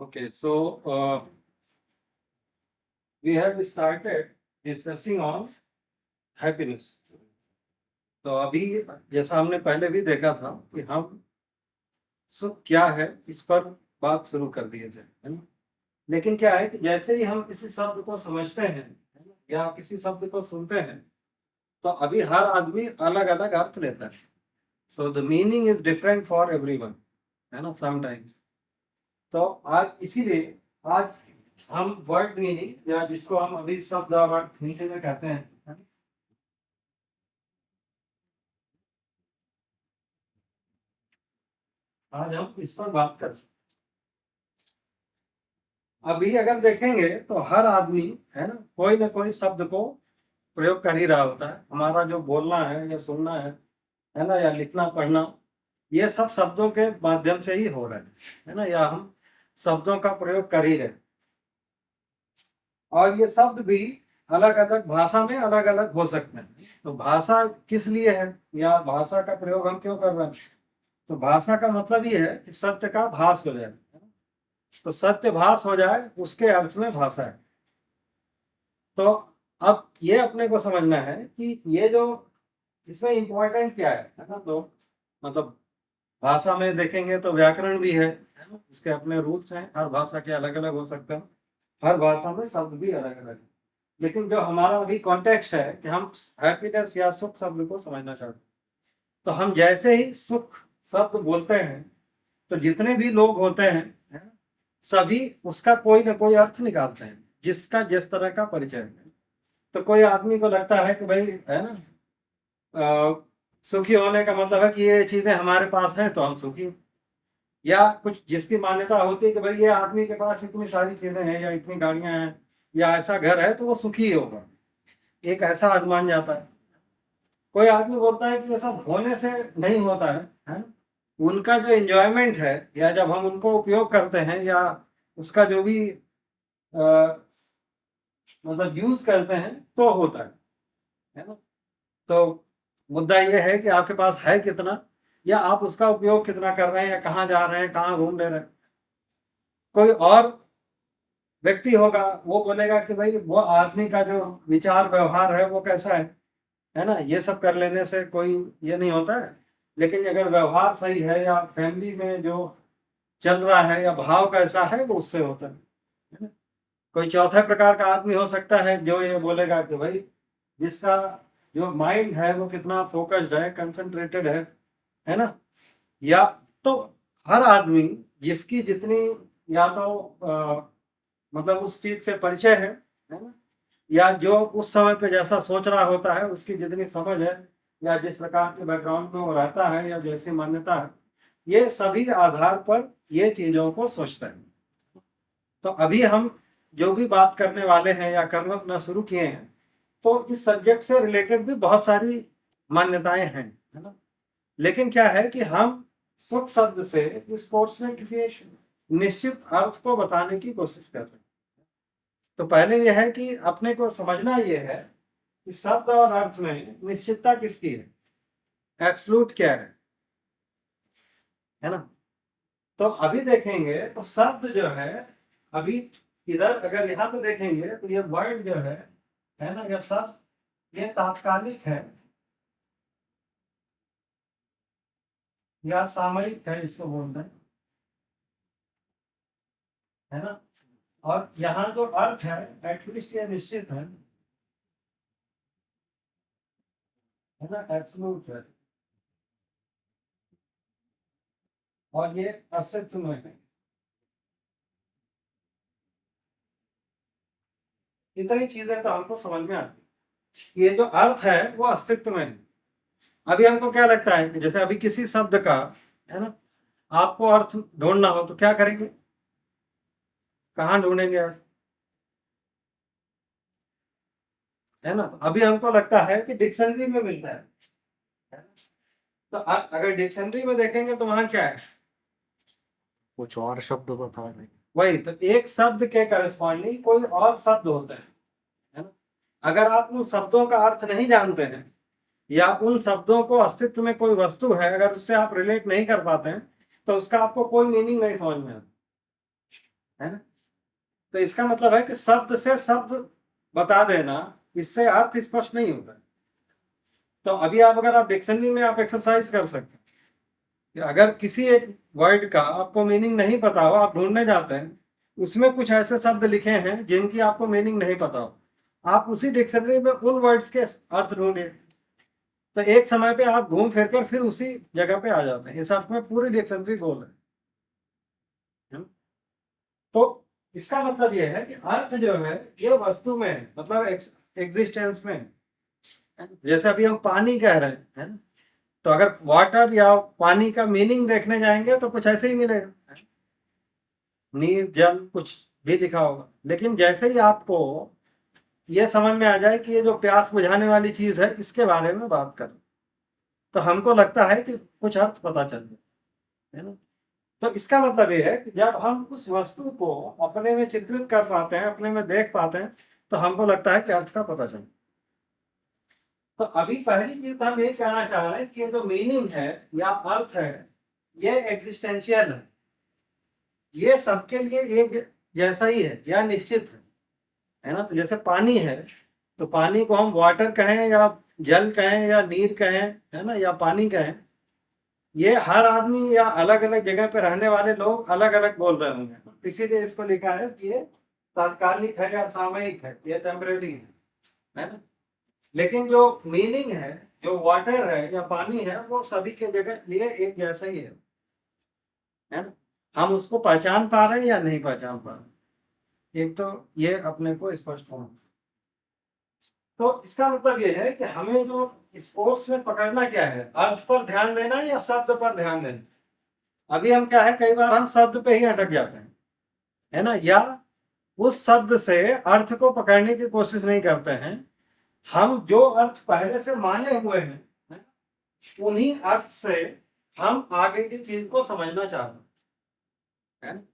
Okay, so we have started discussing on happiness. तो अभी जैसा हमने पहले भी देखा था कि हम सुख क्या है इस पर बात शुरू कर दिए थे, है ना? लेकिन क्या है कि जैसे ही हम किसी शब्द को समझते हैं, है ना, या किसी शब्द को सुनते हैं, तो अभी हर आदमी अलग अलग अर्थ लेता है. So the meaning is different for everyone, है ना, समटाइम्स. तो आज इसीलिए आज हम वर्ड मीनिंग या जिसको हम अभी शब्द और अर्थ मीनिंग में कहते हैं, है ना? आज हम इस पर बात कर सकते. अभी अगर देखेंगे तो हर आदमी, है ना कोई शब्द को प्रयोग कर ही रहा होता है. हमारा जो बोलना है या सुनना है ना, या लिखना पढ़ना, ये सब शब्दों के माध्यम से ही हो रहा है ना, या हम शब्दों का प्रयोग कर ही रहे. और ये शब्द भी अलग अलग भाषा में अलग अलग हो सकते हैं. तो भाषा किस लिए है, या भाषा का प्रयोग हम क्यों कर रहे हैं? तो भाषा का मतलब ये है कि सत्य का भास हो जाए. तो सत्य भास हो जाए, उसके अर्थ में भाषा है. तो अब ये अपने को समझना है कि ये जो इसमें इंपॉर्टेंट क्या है ना. तो मतलब भाषा में देखेंगे तो व्याकरण भी है ना, उसके अपने रूल्स हैं. हर भाषा के अलग अलग हो सकते हैं, हर भाषा में शब्द भी अलग अलग है. लेकिन जो हमारा अभी कॉन्टेक्स्ट है कि हम हैप्पीनेस या सुख शब्द को समझना चाहते हैं, तो हम जैसे ही सुख शब्द बोलते हैं, तो जितने भी लोग होते हैं, है ना, सभी उसका कोई ना कोई अर्थ निकालते हैं, जिसका जिस तरह का परिचय है. तो कोई आदमी को लगता है कि भाई, है ना, सुखी होने का मतलब है कि ये चीजें हमारे पास हैं तो हम सुखी हैं. या कुछ जिसकी मान्यता होती है कि भाई ये आदमी के पास इतनी सारी चीजें हैं या इतनी गाड़ियां हैं या ऐसा घर है तो वो सुखी ही होगा. एक ऐसा आजमान जाता है. कोई आदमी बोलता है कि ये सब होने से नहीं होता है? उनका जो एंजॉयमेंट है, या जब हम उनको उपयोग करते हैं, या उसका जो भी मतलब यूज करते हैं तो होता है ना. तो मुद्दा ये है कि आपके पास है कितना, या आप उसका उपयोग कितना कर रहे हैं, या कहाँ जा रहे हैं, कहाँ घूम ले रहे हैं. कोई और व्यक्ति होगा, वो बोलेगा कि भाई वो आदमी का जो विचार व्यवहार है वो कैसा है ना, ये सब कर लेने से कोई ये नहीं होता है. लेकिन अगर व्यवहार सही है, या फैमिली में जो चल रहा है, या भाव कैसा है, वो उससे होता है ना. कोई चौथा प्रकार का आदमी हो सकता है जो ये बोलेगा कि भाई जिसका जो माइंड है वो कितना फोकस्ड है, कंसंट्रेटेड है ना. या तो हर आदमी जिसकी जितनी, या तो मतलब उस चीज से परिचय है ना, या जो उस समय पे जैसा सोच रहा होता है, उसकी जितनी समझ है, या जिस प्रकार के बैकग्राउंड में वो रहता है, या जैसी मान्यता है, ये सभी आधार पर ये चीजों को सोचते हैं. तो अभी हम जो भी बात करने वाले हैं या करना शुरू किए हैं, तो इस सब्जेक्ट से रिलेटेड भी बहुत सारी मान्यताएं हैं, है ना. लेकिन क्या है कि हम सुख शब्द से इस कोर्स में किसी एक निश्चित अर्थ को बताने की कोशिश कर रहे हैं. तो पहले यह है कि अपने को समझना यह है कि शब्द और अर्थ में निश्चितता किसकी है, एब्सोल्यूट क्या है ना. तो अभी देखेंगे तो शब्द जो है, अभी इधर अगर यहाँ पे देखेंगे तो ये वर्ड जो है ना, ये शब्द ये तात्कालिक या सामयिक है, इसको बोलते हैं, है ना. और यहाँ जो अर्थ है एटलीस्ट ये निश्चित है ना, एब्सोल्यूट है, और ये अस्तित्व में है. इतनी चीजें तो हमको समझ में आती. ये जो अर्थ है वो अस्तित्व में है. अभी हमको क्या लगता है कि जैसे अभी किसी शब्द का, है ना, आपको अर्थ ढूंढना हो तो क्या करेंगे, कहाँ ढूंढेंगे अर्थ, है ना. तो अभी हमको लगता है कि डिक्शनरी में मिलता है ना? तो अगर डिक्शनरी में देखेंगे तो वहां क्या है, कुछ और शब्द बता रहे. वही तो एक शब्द के करस्पॉन्डिंग कोई और शब्द होता है ना. अगर आप उन शब्दों का अर्थ नहीं जानते हैं, या उन शब्दों को अस्तित्व में कोई वस्तु है अगर उससे आप रिलेट नहीं कर पाते हैं, तो उसका आपको कोई मीनिंग नहीं समझ में आता. है ना। तो इसका मतलब है कि शब्द से शब्द बता देना, इससे अर्थ स्पष्ट नहीं होता है। तो अभी आप अगर आप डिक्शनरी में आप एक्सरसाइज कर सकते हैं कि अगर किसी एक वर्ड का आपको मीनिंग नहीं पता हो, आप ढूंढने जाते हैं, उसमें कुछ ऐसे शब्द लिखे हैं जिनकी आपको मीनिंग नहीं पता हो, आप उसी डिक्शनरी में उन वर्ड्स के अर्थ ढूंढिए, तो एक समय पे आप घूम फिर कर फिर उसी जगह पे आ जाते हैं। इस अर्थ में पूरी डिक्शनरी गोल है। तो इसका मतलब यह है कि अर्थ जो है ये वस्तु में है, मतलब एग्जिस्टेंस में है। जैसे अभी हम पानी कह रहे हैं, है ना, तो अगर वाटर या पानी का मीनिंग देखने जाएंगे तो कुछ ऐसे ही मिलेगा, नीर जल कुछ भी लिखा होगा। लेकिन जैसे ही आपको ये समझ में आ जाए कि ये जो प्यास बुझाने वाली चीज है इसके बारे में बात करें, तो हमको लगता है कि कुछ अर्थ पता चल गया, है ना। तो इसका मतलब ये है कि जब हम उस वस्तु को अपने में चित्रित कर पाते हैं, अपने में देख पाते हैं, तो हमको लगता है कि अर्थ का पता चल। तो अभी पहली चीज तो हम ये कहना चाह रहे हैं कि ये जो मीनिंग है या अर्थ है ये एग्जिस्टेंशियल ये सबके लिए एक जैसा ही है या निश्चित है ना। तो जैसे पानी है, तो पानी को हम वाटर कहें या जल कहें या नीर कहें, है ना, या पानी कहें, ये हर आदमी या अलग अलग जगह पे रहने वाले लोग अलग अलग बोल रहे होंगे, इसीलिए इसको लिखा है कि ये तात्कालिक है या सामयिक है, ये टेम्परेरी है ना। लेकिन जो मीनिंग है, जो वाटर है या पानी है, वो सभी के जगह लिए एक जैसा ही है ना। हम उसको पहचान पा रहे हैं या नहीं पहचान पा रहे, एक तो ये अपने को स्पष्ट होना। तो इसका मतलब ये है कि हमें जो स्पोर्ट्स में पकड़ना क्या है, अर्थ पर ध्यान देना या शब्द पर ध्यान देना। अभी हम क्या है, कई बार हम शब्द पे ही अटक जाते हैं, है ना, या उस शब्द से अर्थ को पकड़ने की कोशिश नहीं करते हैं। हम जो अर्थ पहले से माने हुए हैं, उन्हीं अर्थ से हम आगे की चीज को समझना चाहते हैं।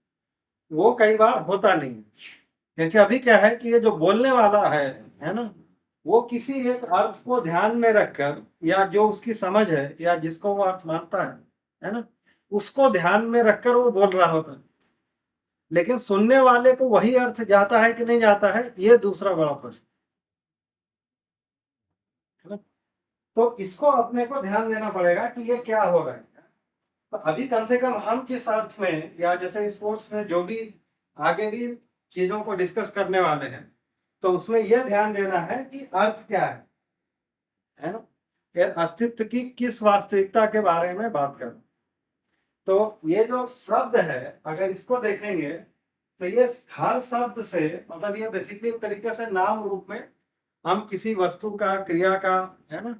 वो कई बार होता नहीं है, क्योंकि अभी क्या है कि ये जो बोलने वाला है ना, वो किसी एक अर्थ को ध्यान में रखकर या जो उसकी समझ है या जिसको वो अर्थ मानता है ना, उसको ध्यान में रखकर वो बोल रहा होता है। लेकिन सुनने वाले को वही अर्थ जाता है कि नहीं जाता है, ये दूसरा बड़ा प्रश्न है ना। तो इसको अपने को ध्यान देना पड़ेगा कि ये क्या हो रहा है। तो अभी कम से कम हम किस अर्थ में, या जैसे स्पोर्ट्स में जो भी आगे भी चीजों को डिस्कस करने वाले हैं, तो उसमें यह ध्यान देना है कि अर्थ क्या है ना, ये अस्तित्व की किस वास्तविकता के बारे में बात कर। तो ये जो शब्द है, अगर इसको देखेंगे तो ये हर शब्द से, मतलब ये बेसिकली एक तरीके से नाम रूप में हम किसी वस्तु का, क्रिया का, है ना,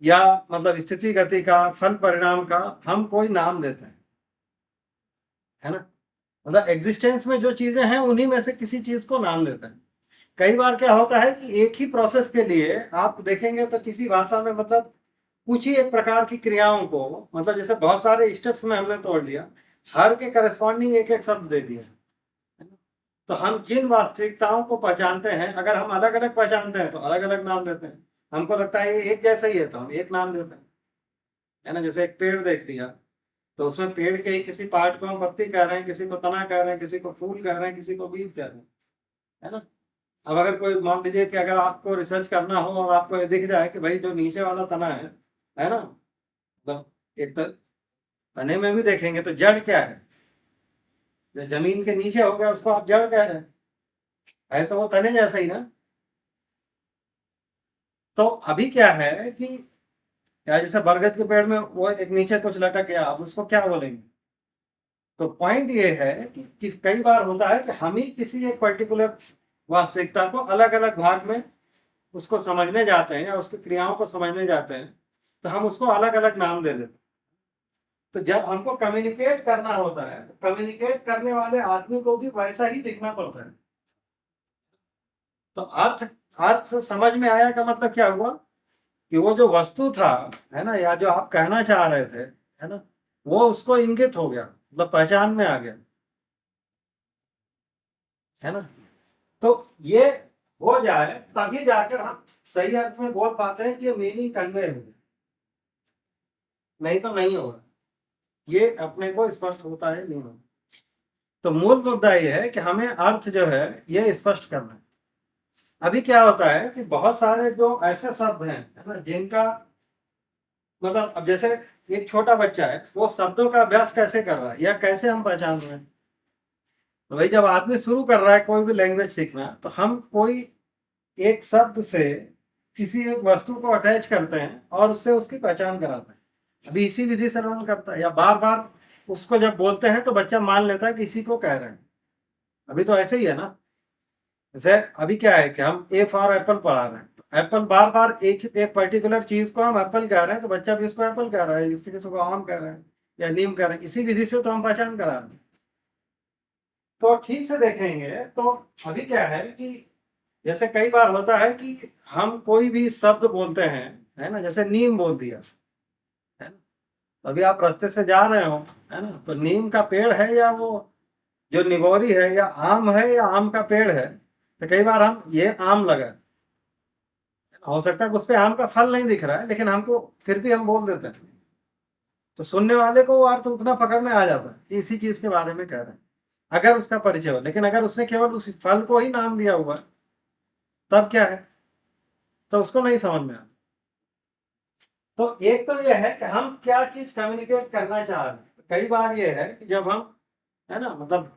या मतलब स्थिति गति का, फल परिणाम का हम कोई नाम देते हैं, है ना। मतलब एग्जिस्टेंस में जो चीजें हैं उन्हीं में से किसी चीज को नाम देते हैं। कई बार क्या होता है कि एक ही प्रोसेस के लिए आप देखेंगे तो किसी भाषा में मतलब कुछ ही एक प्रकार की क्रियाओं को, मतलब जैसे बहुत सारे स्टेप्स में हमने तोड़ लिया, हर के करस्पॉन्डिंग एक एक शब्द दे दिया, है ना? तो हम जिन वास्तविकताओं को पहचानते हैं, अगर हम अलग अलग पहचानते हैं तो अलग अलग नाम देते हैं। हमको लगता है ये एक जैसा ही है तो हम एक नाम देते हैं, है ना। जैसे एक पेड़ देख लिया, तो उसमें पेड़ के ही किसी पार्ट को हम पत्ती कह रहे हैं, किसी को तना कह रहे हैं, किसी को फूल कह रहे हैं, किसी को बीज कह रहे हैं, है ना। अब अगर कोई मान लीजिए कि अगर आपको रिसर्च करना हो और आपको ये दिख जाए कि भाई जो नीचे वाला तना है ना, मतलब एक तो तने में भी देखेंगे तो जड़ क्या है, जो जमीन के नीचे हो गया उसको आप जड़ कह रहे हैं, है तो वो तने जैसा ही ना। तो अभी क्या है कि या जैसे बरगद के पेड़ में वो एक नीचे कुछ लटक गया, अब उसको क्या बोलेंगे। तो पॉइंट ये है कि कई बार होता है कि हम ही किसी एक पर्टिकुलर वास्तविकता को अलग अलग भाग में उसको समझने जाते हैं या उसकी क्रियाओं को समझने जाते हैं, तो हम उसको अलग अलग नाम दे देते हैं। तो जब हमको कम्युनिकेट करना होता है, तो कम्युनिकेट करने वाले आदमी को भी वैसा ही दिखना पड़ता है। तो अर्थ अर्थ समझ में आया का मतलब क्या हुआ कि वो जो वस्तु था, है ना, या जो आप कहना चाह रहे थे, है ना, वो उसको इंगित हो गया, मतलब पहचान में आ गया, है ना। तो ये हो जाए तभी जाकर हम सही अर्थ में बोल पाते हैं कि ये मीनिंग कन्वे हो गया, नहीं तो नहीं होगा। ये अपने को स्पष्ट होता है नहीं होगा। तो मूल मुद्दा ये है कि हमें अर्थ जो है ये स्पष्ट करना है। अभी क्या होता है कि बहुत सारे जो ऐसे शब्द हैं, है ना, जिनका मतलब अब जैसे एक छोटा बच्चा है, वो शब्दों का अभ्यास कैसे कर रहा है या कैसे हम पहचान रहे हैं। तो भाई जब आदमी शुरू कर रहा है कोई भी लैंग्वेज सीखना, तो हम कोई एक शब्द से किसी एक वस्तु को अटैच करते हैं और उससे उसकी पहचान कराते हैं। अभी इसी विधि से रन करता है, या बार बार उसको जब बोलते हैं तो बच्चा मान लेता है कि इसी को कह रहे हैं। अभी तो ऐसे ही है ना। जैसे अभी क्या है कि हम ए फॉर एप्पल पढ़ा रहे हैं, तो एप्पल बार बार एक एक पर्टिकुलर चीज को हम एप्पल कह रहे हैं, तो बच्चा भी इसको एप्पल कह रहा है, किसी को आम कह रहे हैं या नीम कह रहे हैं। इसी विधि से तो हम पहचान करा रहे हैं। तो ठीक से देखेंगे तो अभी क्या है कि जैसे कई बार होता है कि हम कोई भी शब्द बोलते हैं, है ना, जैसे नीम बोल दिया, है ना, तो अभी आप रास्ते से जा रहे हो, है ना, तो नीम का पेड़ है या वो जो निगोरी है, या आम है या आम का पेड़ है, तो कई बार हम ये आम लगा, हो सकता है उस पे आम का फल नहीं दिख रहा है, लेकिन हमको फिर भी हम बोल देते हैं। तो सुनने वाले को वो अर्थ उतना पकड़ में आ जाता है कि इसी चीज के बारे में कह रहे हैं, अगर उसका परिचय हो। लेकिन अगर उसने केवल उसी फल को ही नाम दिया हुआ है, तब क्या है, तो उसको नहीं समझ में आता। तो एक तो ये है कि हम क्या चीज कम्युनिकेट करना चाह रहे हैं। कई बार ये है कि जब हम, है ना, मतलब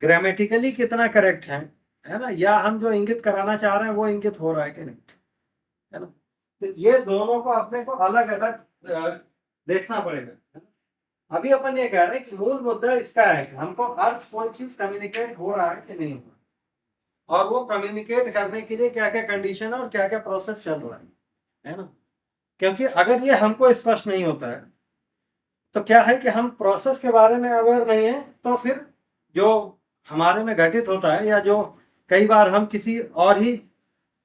ग्रामेटिकली कितना करेक्ट है ना, या हम जो इंगित कराना चाह रहे हैं वो इंगित हो रहा है कि नहीं, है ना। तो ये दोनों को अपने को अलग अलग देखना पड़ेगा, है ना? अभी अपन ये कह रहे हैं कि मूल मुद्दा इसका है कि हमको अर्थ कोई चीज कम्युनिकेट हो रहा है कि नहीं हो रहा, और वो कम्युनिकेट करने के लिए क्या क्या कंडीशन है और क्या क्या प्रोसेस चल रहा है ना। क्योंकि अगर ये हमको स्पष्ट नहीं होता है, तो क्या है कि हम प्रोसेस के बारे में अवेयर नहीं है, तो फिर जो हमारे में घटित होता है, या जो कई बार हम किसी और ही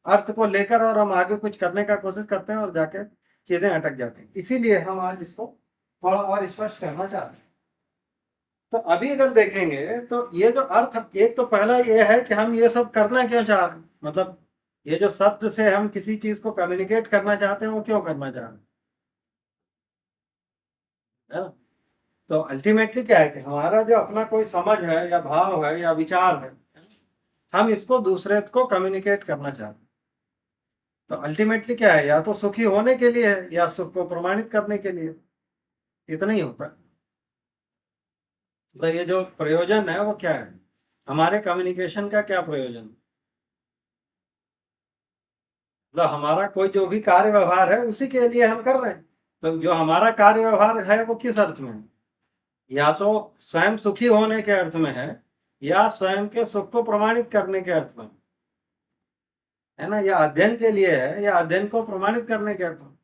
अर्थ को लेकर और हम आगे कुछ करने का कोशिश करते हैं और जाके चीजें अटक जाती हैं। इसीलिए हम आज इसको थोड़ा और स्पष्ट करना चाहते हैं। तो अभी अगर देखेंगे तो ये जो अर्थ, एक तो पहला ये है कि हम ये सब करना क्यों चाह रहे हैं, मतलब ये जो शब्द से हम किसी चीज को कम्युनिकेट करना चाहते हैं वो क्यों करना चाह रहे हैं, है ना। तो अल्टीमेटली क्या है कि हमारा जो अपना कोई समझ है या भाव है या विचार है, हम इसको दूसरे को कम्युनिकेट करना चाहते हैं। तो अल्टीमेटली क्या है, या तो सुखी होने के लिए है या सुख को प्रमाणित करने के लिए, इतना ही होता है। तो ये जो प्रयोजन है वो क्या है, हमारे कम्युनिकेशन का क्या प्रयोजन है। मतलब हमारा कोई जो भी कार्य व्यवहार है उसी के लिए हम कर रहे हैं। तो जो हमारा कार्य व्यवहार है वो किस अर्थ में है, या तो स्वयं सुखी होने के अर्थ में है, या स्वयं के सुख को प्रमाणित करने के अर्थ में, है ना, या अध्ययन के लिए है या अध्ययन को प्रमाणित करने के अर्थ में।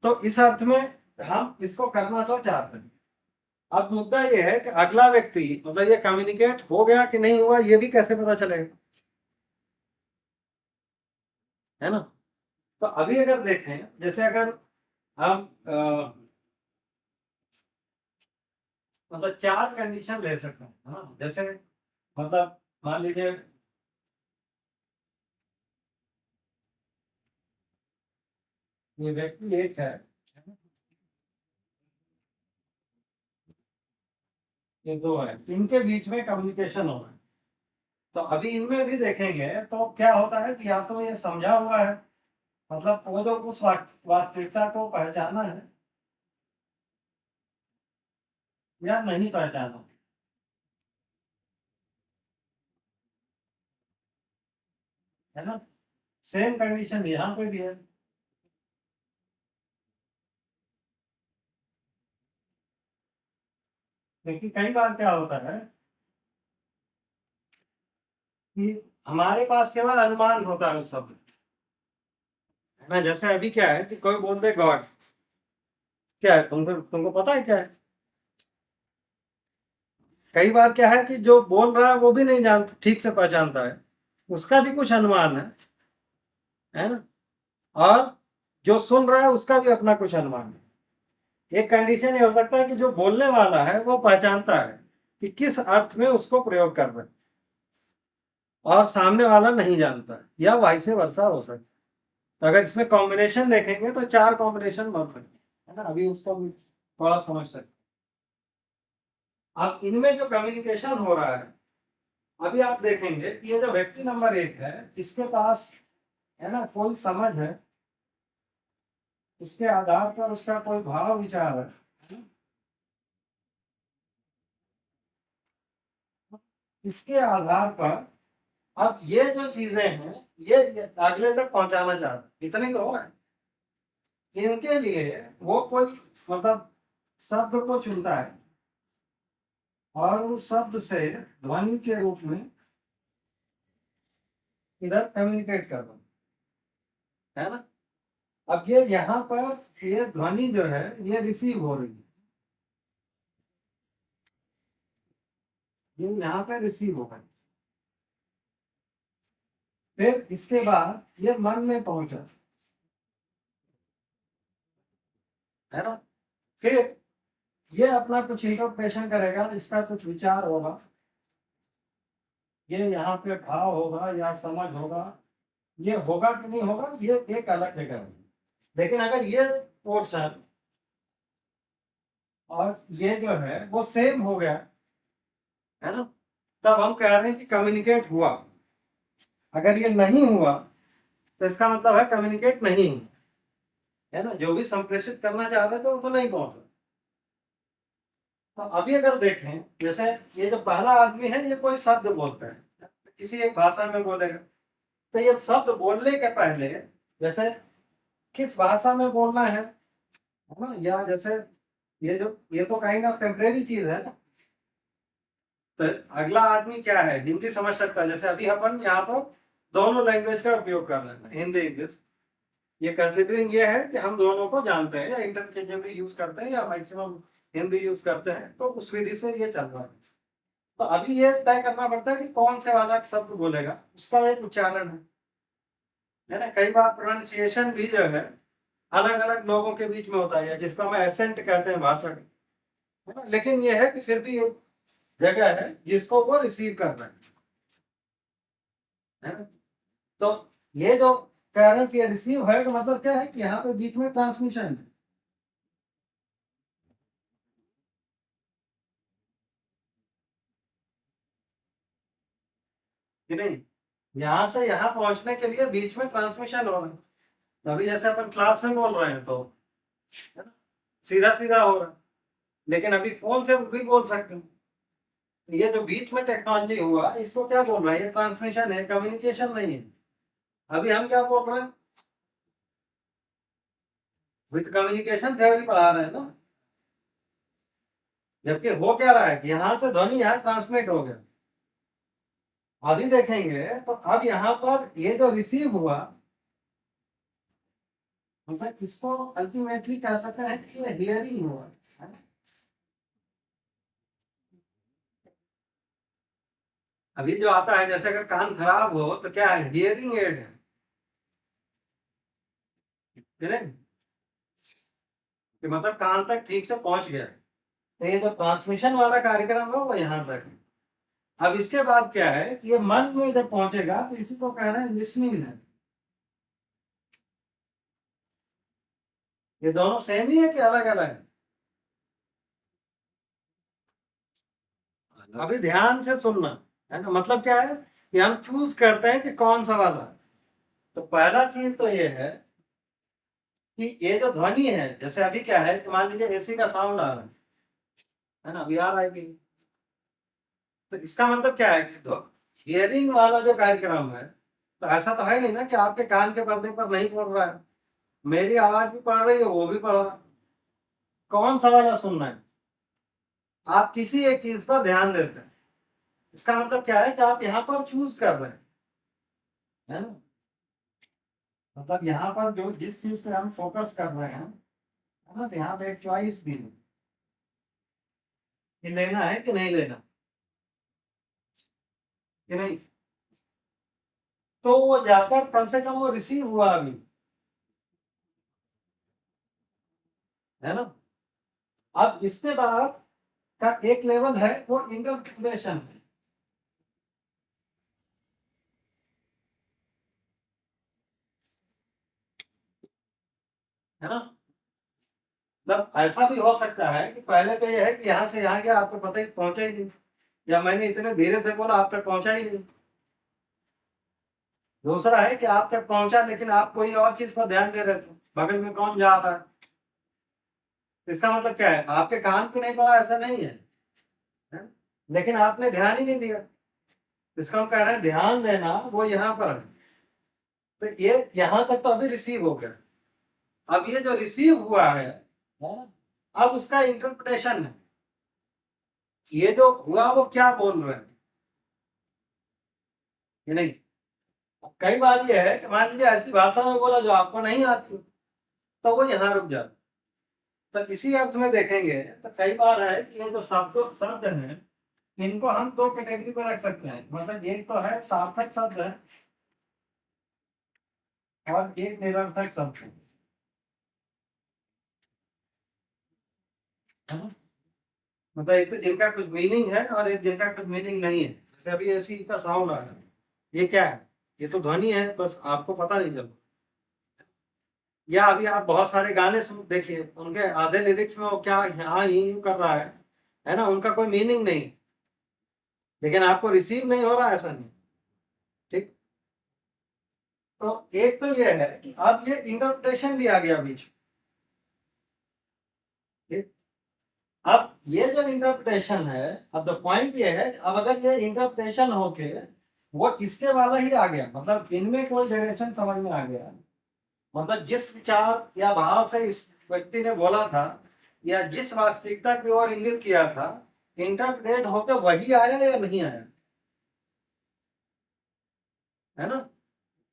तो इस अर्थ में हम इसको करना तो चाहते हैं। अब मुद्दा ये है कि अगला व्यक्ति, मतलब ये कम्युनिकेट हो गया कि नहीं हुआ, ये भी कैसे पता चलेगा, है ना। तो अभी अगर देखें, जैसे अगर हम मतलब चार कंडीशन ले सकते हैं, है ना। जैसे मतलब मान लीजिए ये व्यक्ति एक है, ये दो है, इनके बीच में कम्युनिकेशन हो रहा है। तो अभी इनमें भी देखेंगे तो क्या होता है कि या तो ये समझा हुआ है, मतलब वो जो उस वास्तविकता को पहचाना है, या नहीं पहचाना, है ना। सेम कंडीशन यहाँ पे भी है। क्योंकि कई बार क्या होता है कि हमारे पास केवल अनुमान होता है उस शब्द, है ना। जैसे अभी क्या है कि कोई बोल दे गॉड, क्या है, तुमको तुमको पता है क्या है। कई बार क्या है कि जो बोल रहा है वो भी नहीं जानता, ठीक से पहचानता है, उसका भी कुछ अनुमान है ना। और जो सुन रहा है उसका भी अपना कुछ अनुमान है। एक कंडीशन ये हो सकता है कि जो बोलने वाला है वो पहचानता है कि किस अर्थ में उसको प्रयोग कर रहे हैं, और सामने वाला नहीं जानता है, या वाइस वर्सा हो सकता है। तो अगर इसमें कॉम्बिनेशन देखेंगे तो चार कॉम्बिनेशन बन सकते हैं, है ना। अभी उसको भी थोड़ा समझ सकते हैं। अब इनमें जो कम्युनिकेशन हो रहा है, अभी आप देखेंगे कि ये जो व्यक्ति नंबर 1 है, इसके पास है ना कोई समझ है, उसके आधार पर उसका कोई भाव विचार है, इसके आधार पर अब ये जो चीजें हैं ये अगले तक पहुंचाना चाहते, इतनी तो हो रहा है। इनके लिए वो कोई मतलब शब्द को चुनता है और उस शब्द से ध्वनि के रूप में इधर कम्युनिकेट कर दो, है ना। अब ये यहाँ पर ये ध्वनि जो है ये रिसीव हो रही है, ये यहाँ पे रिसीव हो गई, फिर इसके बाद ये मन में पहुंचा, है ना। फिर ये अपना कुछ इंटरप्रेशन करेगा, इसका कुछ विचार होगा, ये यहाँ पे भाव होगा या समझ होगा, ये होगा कि नहीं होगा ये एक अलग जगह है। लेकिन अगर ये पोर्शन और ये जो है वो सेम हो गया, है ना, तब हम कह रहे हैं कि कम्युनिकेट हुआ। अगर ये नहीं हुआ तो इसका मतलब है कम्युनिकेट नहीं हुआ, है ना। जो भी संप्रेषित करना चाह रहे थे वो तो नहीं पहुंचा। तो अभी अगर देखें, जैसे ये जो पहला आदमी है ये कोई शब्द बोलता है, किसी एक भाषा में बोलेगा, तो ये शब्द बोलने के पहले जैसे किस भाषा में बोलना है ना, या जैसे ये तो काइंड ऑफ टेम्परेरी चीज है ना। तो अगला आदमी क्या है, हिंदी समझ सकता है, जैसे अभी अपन यहाँ पर दोनों लैंग्वेज का उपयोग कर रहे हैं, हिंदी इंग्लिश, ये कंसिडरिंग ये है कि हम दोनों को जानते हैं या इंटरचेंजेबली यूज करते हैं या मैक्सिमम हिंदी यूज करते हैं, तो उस विधि से ये चल रहा है। तो अभी ये तय करना पड़ता है कि कौन से वाला शब्द बोलेगा, उसका एक उच्चारण है ना। कई बार प्रोनाउंसिएशन भी जो है अलग अलग लोगों के बीच में होता है, जिसको हम एसेंट कहते हैं भाषा का, है ना। लेकिन ये है कि फिर भी एक जगह है जिसको वो रिसीव कर रहे हैं, है ना। तो ये जो कह रहे हैं कि रिसीव है, तो मतलब क्या है कि यहाँ पे बीच में ट्रांसमिशन है कि नहीं। यहाँ से यहाँ पहुंचने के लिए बीच में ट्रांसमिशन हो रहा है। अभी जैसे अपन क्लास में बोल रहे हैं तो है ना, सीधा सीधा हो रहा है, लेकिन अभी फोन से भी बोल सकते हैं। ये जो बीच में टेक्नोलॉजी हुआ इसको क्या बोल रहा है, ये ट्रांसमिशन है, कम्युनिकेशन नहीं है। अभी हम क्या बोल रहे हैं, विद कम्युनिकेशन थ्योरी पढ़ा रहे हैं ना। जबकि हो क्या रहा है कि यहाँ से ध्वनि यहाँ ट्रांसमिट हो गया। अभी देखेंगे तो अब यहाँ पर ये जो रिसीव हुआ, मतलब इसको अल्टीमेटली कह सकते हैं कि ये हियरिंग हुआ, है ना? अभी जो आता है जैसे अगर कान खराब हो तो क्या है, हियरिंग एड है, नहीं? कि मतलब कान तक ठीक से पहुंच गया। तो ये जो ट्रांसमिशन वाला कार्यक्रम है वो यहाँ तक है। अब इसके बाद क्या है कि ये मन में जब पहुंचेगा तो इसी को कह रहे हैं लिसनिंग है। ये दोनों सेम ही है कि अलग अलग है? अभी ध्यान से सुनना, है ना। मतलब क्या है कि हम चूज करते हैं कि कौन सा वाला। तो पहला चीज तो ये है कि ये जो ध्वनि है, जैसे अभी क्या है कि मान लीजिए एसी का साउंड आ रहा है ना, अभी आ रहा है कि, तो इसका मतलब क्या है कि तो हियरिंग वाला जो कार्यक्रम है, तो ऐसा तो है नहीं ना कि आपके कान के पर्दे पर नहीं पड़ रहा है, मेरी आवाज भी पड़ रही है, वो भी पड़ रहा है। कौन सा वाला सुनना है, आप किसी एक चीज पर ध्यान देते हैं। इसका मतलब क्या है कि आप यहाँ पर चूज कर रहे हैं, है ना। मतलब यहाँ पर जो जिस चीज पे हम फोकस कर रहे हैं, है ना, तो यहाँ पे एक चॉइस भी है कि लेना है कि नहीं लेना, कि नहीं। तो वो जाकर कम से कम वो रिसीव हुआ अभी, है ना। अब इसके बाद का एक लेवल है वो इंटरप्रिटेशन, है ना। मतलब ऐसा भी हो सकता है कि पहले तो ये है कि यहाँ से यहाँ गया, आपको पता ही पहुंचा ही नहीं, या मैंने इतने धीरे से बोला आप तक पहुंचा ही नहीं। दूसरा है कि आप तक पहुंचा लेकिन आप कोई और चीज पर ध्यान दे रहे थे, बगल में कौन जा रहा है। इसका मतलब क्या है, आपके कान पे नहीं पड़ा ऐसा नहीं है? लेकिन आपने ध्यान ही नहीं दिया। इसका हम कह रहे हैं ध्यान देना वो यहाँ पर है। तो ये यहाँ तक तो अभी रिसीव हो गया। अब ये जो रिसीव हुआ है, अब उसका इंटरप्रिटेशन है, ये जो हुआ वो क्या बोल रहे हैं कि नहीं। कई बार ये है कि मान लीजिए ऐसी भाषा में बोला जो आपको नहीं आती, तो वो यहाँ रुक जाता। तो इसी अर्थ में देखेंगे तो कई बार है कि ये जो शब्द हैं, इनको हम दो कैटेगरी में रख सकते हैं। मतलब एक तो है सार्थक शब्द है और एक निरर्थक शब्द है ना? मतलब एक तो जिनका कुछ मीनिंग है और एक जिनका कुछ मीनिंग नहीं है। जैसे अभी ऐसी का साउंड आ रहा है, ये क्या है? ये तो ध्वनि है, बस आपको पता नहीं चल। या अभी आप बहुत सारे गाने सुन देखिए, उनके आधे लिरिक्स में वो क्या हाँ यूं कर रहा है ना, उनका कोई मीनिंग नहीं, लेकिन आपको रिसीव नहीं हो रहा, ऐसा नहीं। ठीक। तो एक तो ये है कि अब ये इंटरप्रिटेशन भी आ गया बीच में। ठीक। अब ये जो इंटरप्रिटेशन है, अब द पॉइंट ये है, अब अगर ये इंटरप्रिटेशन होके वो इसके वाला ही आ गया, मतलब इनमें कोई डायरेक्शन समझ में आ गया, मतलब जिस विचार या भाव से इस व्यक्ति ने बोला था या जिस वास्तविकता की ओर इंगित किया था, इंटरप्रेट होकर वही आया या नहीं आया, है ना।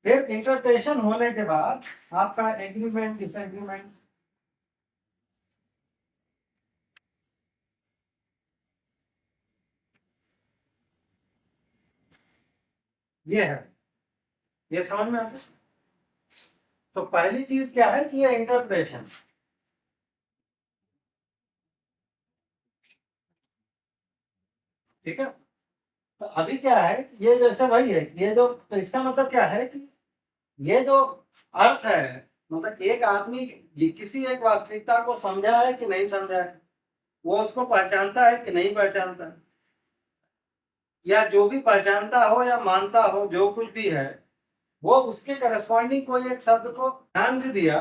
फिर इंटरप्रेशन होने के बाद आपका एग्रीमेंट डिसएग्रीमेंट, ये है, ये समझ में आता है। तो पहली चीज क्या है कि ये इंटरप्रेशन, ठीक है। तो अभी क्या है, ये जैसे वही है, ये जो, तो इसका मतलब क्या है कि ये जो अर्थ है, मतलब एक आदमी किसी एक वास्तविकता को समझा है कि नहीं समझा है, वो उसको पहचानता है कि नहीं पहचानता है, या जो भी पहचानता हो या मानता हो, जो कुछ भी है, वो उसके करस्पॉन्डिंग कोई एक शब्द को ध्यान भी दिया,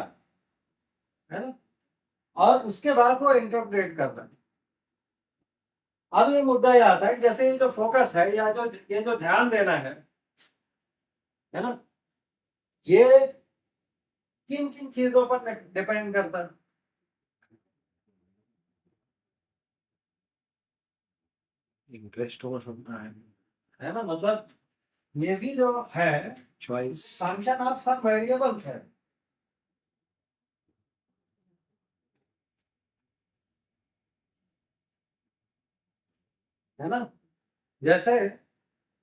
है ना, और उसके बाद वो इंटरप्रेट करता है। अब ये मुद्दा ये आता है, जैसे ये जो फोकस है या जो ये जो ध्यान देना है ना, ये किन किन चीजों पर डिपेंड करता इंटरेस्ट हो सकता है ना। मतलब ये भी जो है choice. Function of some variables है ना। जैसे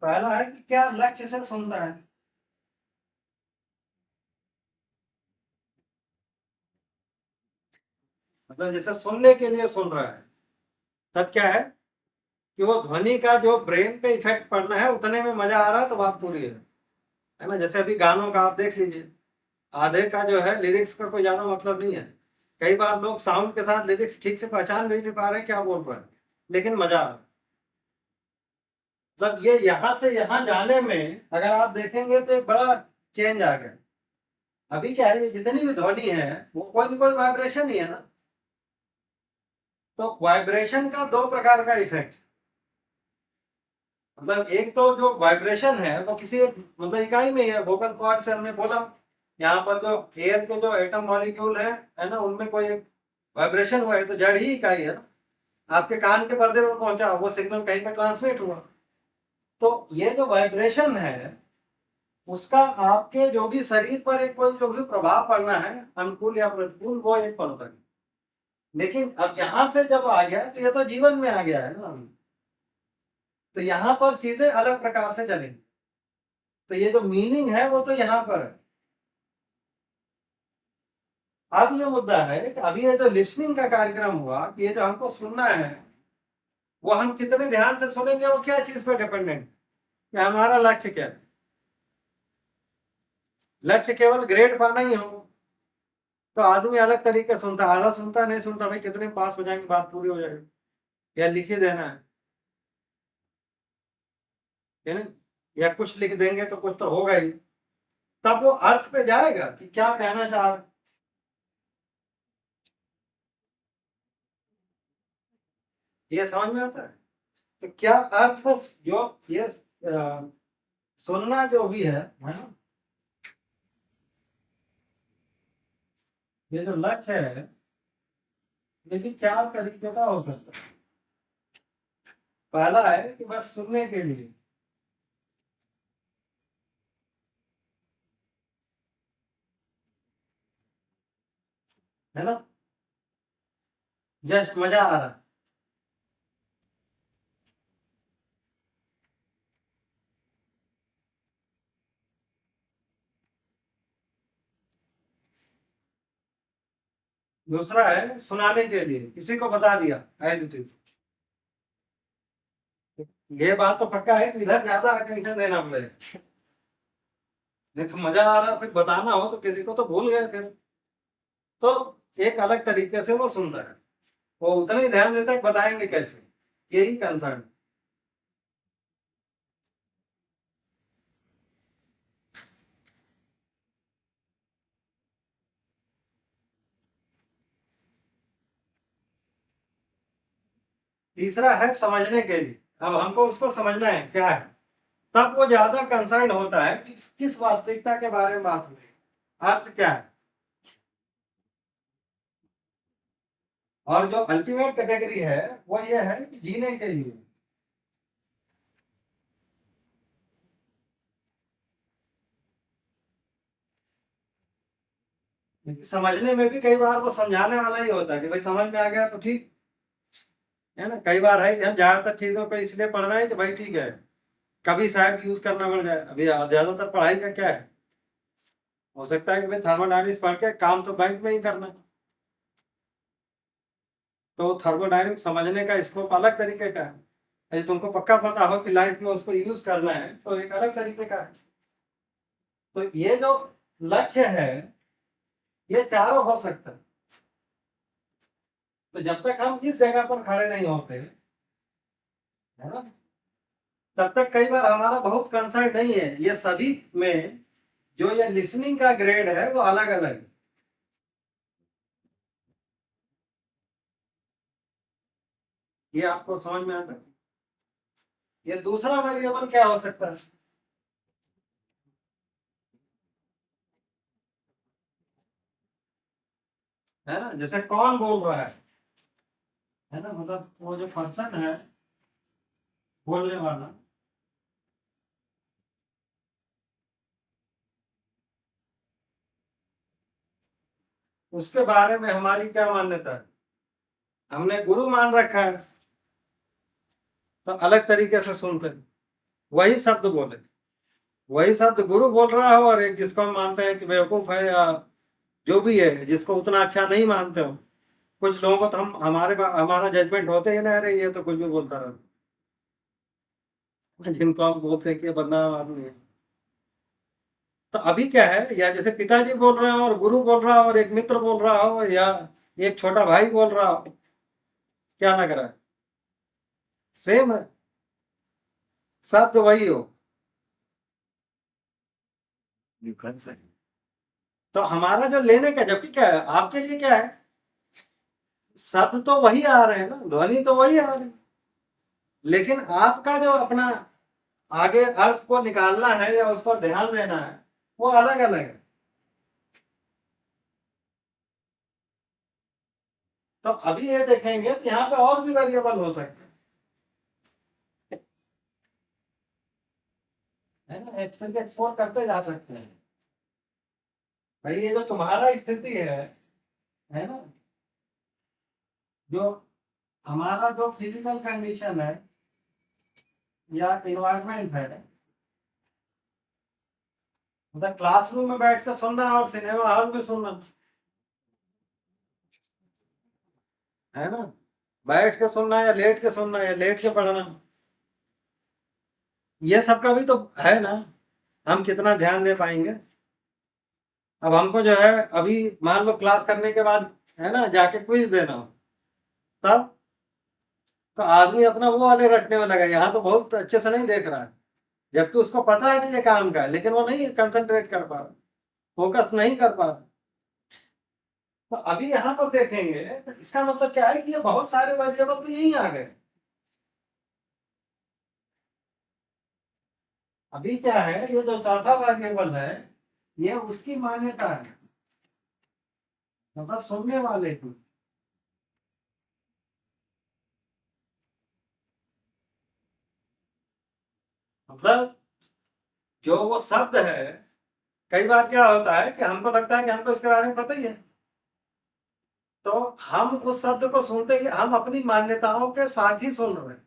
पहला है कि क्या लक्ष्य से सुनता है, मतलब जैसे सुनने के लिए सुन रहा है, तब क्या है कि वो ध्वनि का जो ब्रेन पे इफेक्ट पड़ना है उतने में मजा आ रहा है, तो बात पूरी है ना। जैसे अभी गानों का आप देख लीजिए, आधे का जो है लिरिक्स का कोई ज्यादा मतलब नहीं है। कई बार लोग साउंड के साथ लिरिक्स ठीक से पहचान भी नहीं पा रहे क्या बोल रहे हैं, लेकिन मजा आ रहा है। मतलब ये यहाँ से यहाँ जाने में अगर आप देखेंगे तो एक बड़ा चेंज आ गया। अभी क्या है, ये जितनी भी ध्वनि है वो कोई ना कोई वाइब्रेशन ही है ना। तो वाइब्रेशन का दो प्रकार का इफेक्ट, मतलब एक तो जो वाइब्रेशन है वो किसी एक मतलब इकाई में ही है, वोकल कॉर्ड से हमने बोला, यहाँ पर जो एयर के जो एटम मॉलिक्यूल है ना, उनमें कोई एक वाइब्रेशन हुआ है, तो जड़ ही इकाई है ना। आपके कान के पर्दे पर पहुंचा, वो सिग्नल कहीं पर ट्रांसमिट हुआ। तो ये जो वाइब्रेशन है उसका आपके जो भी शरीर पर एक कोई जो भी प्रभाव पड़ना है, अनुकूल या प्रतिकूल, वो एक पड़ता है। लेकिन अब यहां से जब आ गया तो ये तो जीवन में आ गया है ना, तो यहाँ पर चीजें अलग प्रकार से चलेंगी। तो ये जो मीनिंग है वो तो यहाँ पर है। अब ये मुद्दा है कि अभी ये जो लिसनिंग का कार्यक्रम हुआ, कि ये जो हमको सुनना है, वो हम कितने ध्यान से सुनेंगे, वो क्या चीज पर डिपेंडेंट है, हमारा लक्ष्य क्या है। लक्ष्य केवल ग्रेड पाना ही हो, तो आदमी अलग तरीके से सुनता, आधा सुनता नहीं सुनता, भाई कितने पास हो जाएंगे, बात पूरी हो जाएगी, या लिख ही देना है ना, या कुछ लिख देंगे तो कुछ तो होगा ही, तब वो अर्थ पे जाएगा कि क्या कहना चाह रहे हैं। ये समझ में आता है। तो क्या अर्थ जो ये सुनना जो भी है ना, ये जो लक्ष्य है, ये भी चार तरीके का हो सकता है। पहला है कि बस सुनने के लिए, है ना, जस्ट मजा आ रहा है। दूसरा है सुनाने के लिए, किसी को बता दिया एज इट इज। ये बात तो पक्का है कि इधर ज्यादा अटेंशन देना पड़ेगा, नहीं तो मजा आ रहा है, फिर बताना हो तो किसी को तो भूल गए फिर। तो एक अलग तरीके से वो सुन रहा है, वो उतना ही ध्यान देता है कि बताएंगे कैसे, यही कंसर्न। तीसरा है समझने के लिए, अब हमको उसको समझना है क्या है, तब वो ज्यादा कंसर्न होता है कि किस वास्तविकता के बारे में बात हो रही है, अर्थ क्या है। और जो अल्टीमेट कैटेगरी है वो ये है कि जीने के लिए। क्योंकि समझने में भी कई बार वो समझाने वाला ही होता है कि भाई समझ में आ गया तो ठीक है ना। कई बार है कि हम ज्यादातर चीजों को इसलिए पढ़ रहे हैं कि भाई ठीक है, कभी शायद यूज करना पड़ जाए। अभी ज्यादातर पढ़ाई का क्या है, हो सकता है कि भाई थर्मोडायनेमिक्स पढ़ के काम तो बैंक में ही करना है, तो थर्मोडायनेमिक्स समझने का स्कोप अलग तरीके का है। यदि तुमको पक्का पता हो कि लाइफ में उसको यूज करना है तो एक अलग तरीके का है। तो ये जो लक्ष्य है, ये चारों हो सकता है। तो जब तक हम इस जगह पर खड़े नहीं होते, है ना, तब तक कई बार हमारा बहुत कंसर्न नहीं है। ये सभी में जो ये लिसनिंग का ग्रेड है वो अलग अलग है। ये आपको समझ में आता है। ये दूसरा वेरिएबल क्या हो सकता है ना, जैसे कौन बोल रहा है ना, मतलब वो जो पर्सन है बोलने वाला, उसके बारे में हमारी क्या मान्यता है। हमने गुरु मान रखा है, तो अलग तरीके से सुनते हैं। वही शब्द बोले, वही शब्द गुरु बोल रहा हो, और एक जिसको हम मानते हैं कि बेवकूफ है या जो भी है, जिसको उतना अच्छा नहीं मानते हो। कुछ लोगों को तो हम हमारा जजमेंट होते ही ना, अरे ये तो कुछ भी बोलता रहता, जिनको हम बोलते हैं कि ये बदनाम आदमी है। तो अभी क्या है, या जैसे पिताजी बोल रहे हो और गुरु बोल रहा हो और एक मित्र बोल रहा हो, या एक छोटा भाई बोल रहा हो, क्या लग रहा है, सेम है, शब्द वही हो। डिफरेंस है। तो हमारा जो लेने का, जबकि क्या है आपके लिए क्या है, शब्द तो वही आ रहे हैं ना, ध्वनि तो वही आ रही है, लेकिन आपका जो अपना आगे अर्थ को निकालना है या उस पर ध्यान देना है, वो अलग अलग है। तो अभी ये देखेंगे कि यहाँ पे और भी वेरिएबल हो सकते हैं, है ना, एक्सेल एक्सपोर्ट करते जा सकते हैं। भाई ये जो तुम्हारा स्थिति है ना, जो हमारा जो फिजिकल कंडीशन है या इन्वायरमेंट है, मतलब क्लासरूम में बैठ कर सुनना और सिनेमा हॉल में सुनना, है ना, बैठ के सुनना या लेट के सुनना या लेट के पढ़ना, ये सब का भी तो है ना, हम कितना ध्यान दे पाएंगे। अब हमको जो है अभी मान लो क्लास करने के बाद है ना जाके क्विज देना हो, तब तो आदमी अपना वो वाले रटने में लगा, यहाँ तो बहुत अच्छे से नहीं देख रहा है, जबकि उसको पता है कि ये काम का है, लेकिन वो नहीं कंसंट्रेट कर पा रहा, फोकस नहीं कर पा रहा। तो अभी यहाँ पर देखेंगे तो इसका मतलब क्या है कि ये बहुत सारे वेरिएबल तो यही आ गए। अभी क्या है, ये जो चौथा वेरिएबल है ये उसकी मान्यता है, मतलब सुनने वाले की। मतलब जो वो शब्द है, कई बार क्या होता है कि हमको लगता है कि हमको इसके बारे में पता ही है, तो हम उस शब्द को सुनते ही हम अपनी मान्यताओं के साथ ही सुन रहे हैं।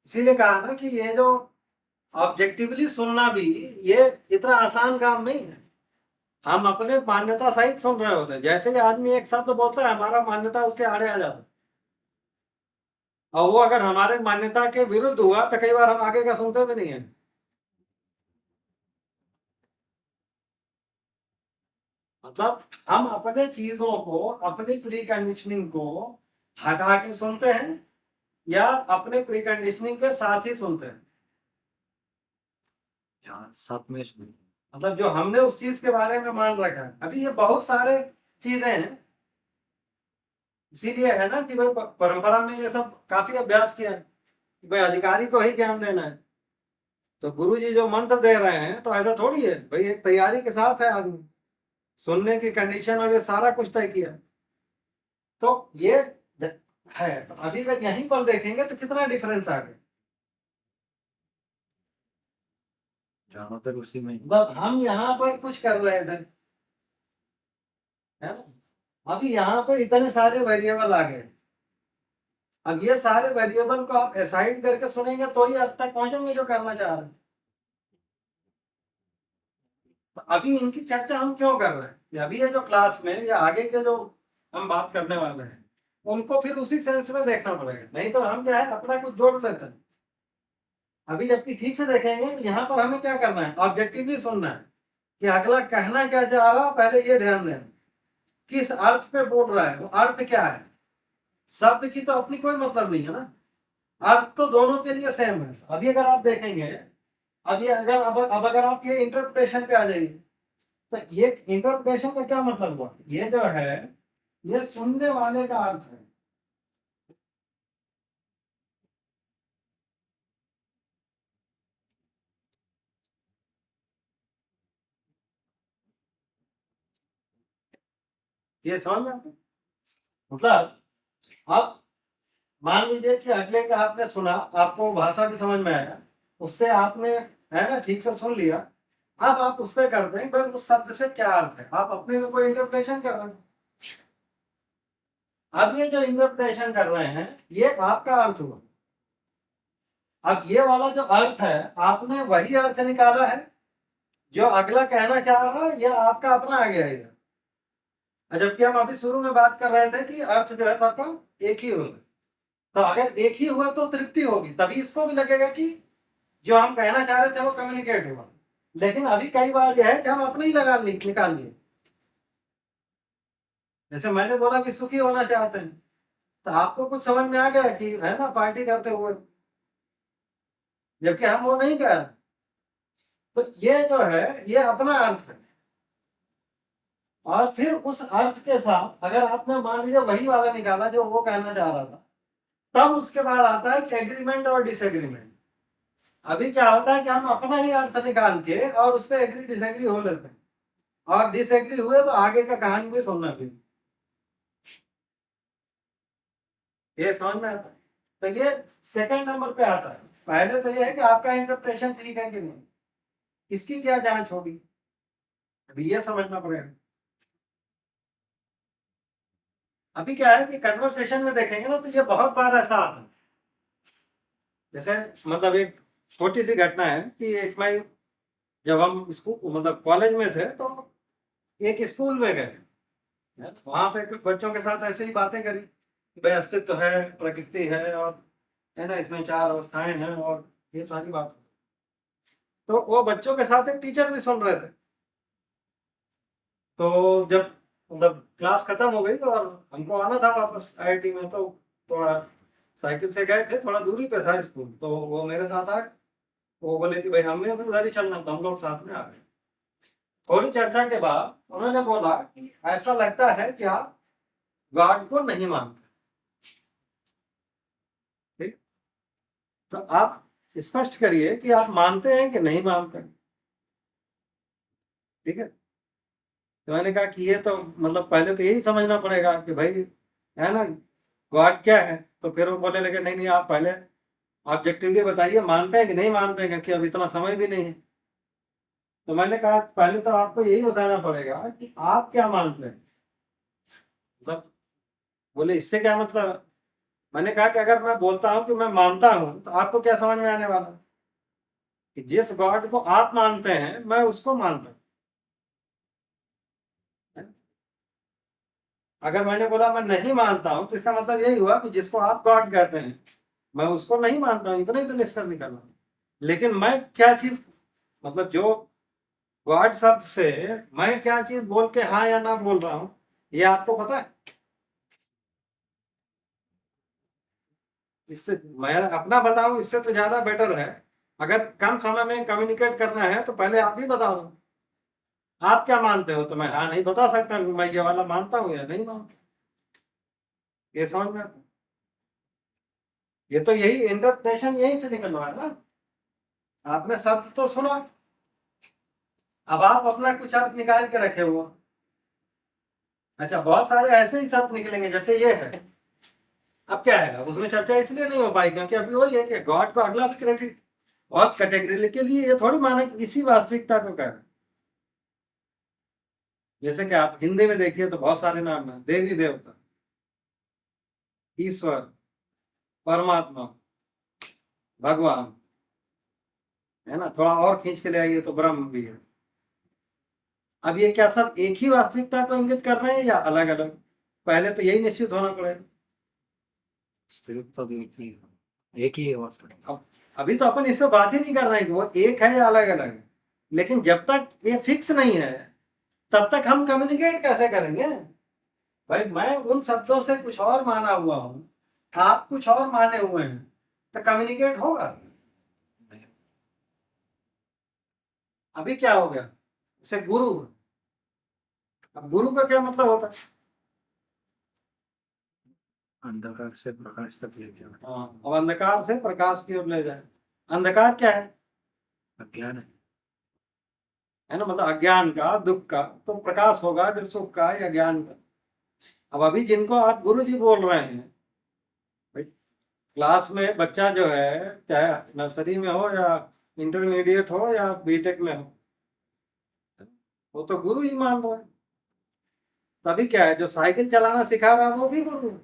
इसीलिए कहा ना कि ये जो ऑब्जेक्टिवली सुनना भी ये इतना आसान काम नहीं है। हम अपने मान्यता सहित सुन रहे होते हैं। जैसे ही आदमी एक शब्द बोलता है हमारा मान्यता उसके आड़े आ जाता है, और वो अगर हमारे मान्यता के विरुद्ध हुआ तो कई बार हम आगे का सुनते भी नहीं है। मतलब हम अपने चीजों को, अपनी प्री कंडीशनिंग को हटा के सुनते हैं या अपने प्री कंडीशनिंग के साथ ही सुनते हैं। यहाँ साथ में सुनिए। मतलब जो हमने उस चीज के बारे में मान रखा है, अभी ये बहुत सारे चीजें हैं। इसीलिए है ना कि भाई परंपरा में ये सब काफी अभ्यास किया है कि भाई अधिकारी को ही ज्ञान देना है। तो गुरु जी जो मंत्र दे रहे हैं तो ऐसा थोड़ी है भाई, एक तैयारी के साथ है आदमी, सुनने की कंडीशन और ये सारा कुछ तय किया। तो ये है, तो अभी अगर यहीं पर देखेंगे तो कितना डिफरेंस आ गया। जहाँ तक उसी में मतलब हम यहाँ पर कुछ कर रहे थे, है ना, अभी यहाँ पर इतने सारे वेरिएबल आ गए। अब ये सारे वेरिएबल को आप असाइन करके सुनेंगे तो ही अब तक पहुंचेंगे जो करना चाह रहे हैं। तो अभी इनकी चर्चा हम क्यों कर रहे हैं कि अभी ये जो क्लास में या आगे के जो हम बात करने वाले हैं उनको फिर उसी सेंस में देखना पड़ेगा, नहीं तो हम क्या है अपना कुछ जोड़ लेते हैं। अभी जबकि ठीक से देखेंगे तो यहाँ पर हमें क्या करना है, ऑब्जेक्टिवली सुनना है कि अगला कहना क्या चाह रहा है, पहले ये ध्यान देना किस अर्थ पे बोल रहा है, वो अर्थ क्या है। शब्द की तो अपनी कोई मतलब नहीं है ना, अर्थ तो दोनों के लिए सेम है। अभी अगर आप देखेंगे, अब ये अगर अब अगर आप ये इंटरप्रिटेशन पे आ जाइए, तो ये इंटरप्रिटेशन का क्या मतलब हुआ, ये जो है ये सुनने वाले का अर्थ है। ये समझ में आता है? मतलब अब मान लीजिए कि अगले का आपने सुना, आपको भाषा भी समझ में आया, उससे आपने है ना ठीक से सुन लिया, अब आप उस पर करते हैं भाई उस शब्द से क्या अर्थ है, आप अपने में कोई इंटरप्रिटेशन कर रहे हैं। अब ये जो इंटरप्रिटेशन कर रहे हैं ये आपका अर्थ हुआ। अब ये वाला जो अर्थ है आपने वही अर्थ निकाला है जो अगला कहना चाह रहा है, ये आपका अपना आ गया है। जबकि हम अभी शुरू में बात कर रहे थे कि अर्थ जो है सबका एक ही होगा। तो अगर एक ही हुआ तो तृप्ति होगी, तभी इसको भी लगेगा कि जो हम कहना चाह रहे थे वो कम्युनिकेट हुआ। लेकिन अभी कई बार यह है कि हम अपने ही निकाल लिए। जैसे मैंने बोला कि सुखी होना चाहते हैं, तो आपको कुछ समझ में आ गया कि है ना पार्टी करते हुए, जबकि हम वो नहीं कह रहे। तो ये जो है ये अपना अर्थ है। और फिर उस अर्थ के साथ अगर आपने मान लीजिए वही वाला निकाला जो वो कहना चाह रहा था, तब उसके बाद आता है कि एग्रीमेंट और डिसएग्रीमेंट। अभी क्या होता है कि हम अपना ही अर्थ निकाल के और उस पर एग्री डिसएग्री हो लेते हैं, और डिसएग्री हुए तो आगे का कहानी भी सुनना भी। ये समझ में आता है? तो ये सेकंड नंबर पे आता है। पहले तो ये है कि आपका इंटरप्रिटेशन ठीक है कि नहीं, इसकी क्या जांच होगी, अभी ये समझना पड़ेगा। अभी क्या है कि कन्वर्सेशन में देखेंगे ना तो ये बहुत बार ऐसा आता है। जैसे मतलब एक छोटी सी घटना है कि एक मैं, जब हम स्कूल मतलब कॉलेज में थे तो एक स्कूल में गए, वहां पे कुछ बच्चों के साथ ऐसे ही बातें करी कि भाई अस्तित्व है, प्रकृति है, और है ना इसमें चार अवस्थाएं हैं और ये सारी बात। तो वो बच्चों के साथ एक टीचर भी सुन रहे थे। तो जब मतलब क्लास खत्म हो गई और हमको आना था वापस आईआईटी में, तो थोड़ा साइकिल से गए थे, थोड़ा दूरी पे था स्कूल, तो वो मेरे साथ आए। वो बोले कि भाई हमें भी उधर ही चलना, तो हम लोग साथ में आ गए। थोड़ी चर्चा के बाद उन्होंने बोला कि ऐसा लगता है कि आप गॉड को नहीं मानते। ठीक, तो आप स्पष्ट करिए कि आप मानते हैं कि नहीं मानते। ठीक है, तो मैंने कहा कि ये तो मतलब पहले तो यही समझना पड़ेगा कि भाई, है ना, गॉड क्या है। तो फिर वो बोलने लगे नहीं नहीं, आप पहले ऑब्जेक्टिवली बताइए, मानते हैं कि नहीं मानते हैं, क्योंकि अब इतना समय भी नहीं है। तो मैंने कहा पहले तो आपको यही बताना पड़ेगा कि आप क्या मानते हैं। मतलब बोले इससे क्या मतलब। मैंने कहा कि अगर मैं बोलता हूं कि मैं मानता हूं, तो आपको क्या समझ में आने वाला है कि जिस गॉड को आप मानते हैं मैं उसको मानता हूं। अगर मैंने बोला मैं नहीं मानता हूं, तो इसका मतलब यही हुआ कि जिसको आप गॉड कहते हैं मैं उसको नहीं मानता हूं। इतना ही तो निष्कर्ष निकालना। लेकिन मैं क्या चीज, मतलब जो गॉड शब्द से मैं क्या चीज बोल के हाँ या ना बोल रहा हूं, ये आपको पता है। इससे मैं अपना बताऊं, इससे तो ज्यादा बेटर है। अगर कम समय में कम्युनिकेट करना है तो पहले आप ही बता दो आप क्या मानते हो, तो मैं हाँ नहीं बता सकता कि मैं ये वाला मानता हूँ या नहीं मानता। ये समझ में आता है? ये तो यही इंटरप्रिटेशन यही से निकल रहा है ना। आपने शब्द तो सुना, अब आप अपना कुछ अर्थ निकाल के रखे हुआ। अच्छा, बहुत सारे ऐसे ही शब्द निकलेंगे जैसे ये है। अब क्या है, अब उसमें चर्चा इसलिए नहीं हो पाई क्योंकि अभी वही है कि गॉड को अगला भी क्रेडिट और कैटेगरी के लिए ये थोड़ी माना कि इसी वास्तविकता को कह रहे हैं। जैसे कि आप हिंदी में देखिए तो बहुत सारे नाम हैं, देवी देवता, ईश्वर, परमात्मा, भगवान, है ना। थोड़ा और खींच के ले आइए तो ब्रह्म भी है। अब ये क्या सब एक ही वास्तविकता को इंगित कर रहे हैं या अलग अलग, पहले तो यही निश्चित होना पड़ेगा। वास्तविक तो एक ही है वास्तविक। अब अभी तो अपन इस पे बात ही नहीं कर रहे हैं कि वो एक है या अलग अलग है। लेकिन जब तक ये फिक्स नहीं है तब तक हम कम्युनिकेट कैसे करेंगे। भाई मैं उन शब्दों से कुछ और माना हुआ हूँ, आप कुछ और माने हुए हैं, तो कम्युनिकेट होगा। अभी क्या हो गया, जैसे गुरु। अब गुरु का क्या मतलब होता है। अंधकार से प्रकाश तक ले जाना। हाँ, अब अंधकार से प्रकाश की ओर ले जाए। अंधकार क्या अज्ञान है। है ना, मतलब अज्ञान का, दुख का। तो प्रकाश होगा जो सुख का या ज्ञान का। अब अभी जिनको आप गुरु जी बोल रहे हैं, भाई क्लास में बच्चा जो है, चाहे नर्सरी में हो या इंटरमीडिएट हो या बीटेक में हो, वो तो गुरु ही मान रहा है। तभी क्या है, जो साइकिल चलाना सिखा रहा है वो भी गुरु है,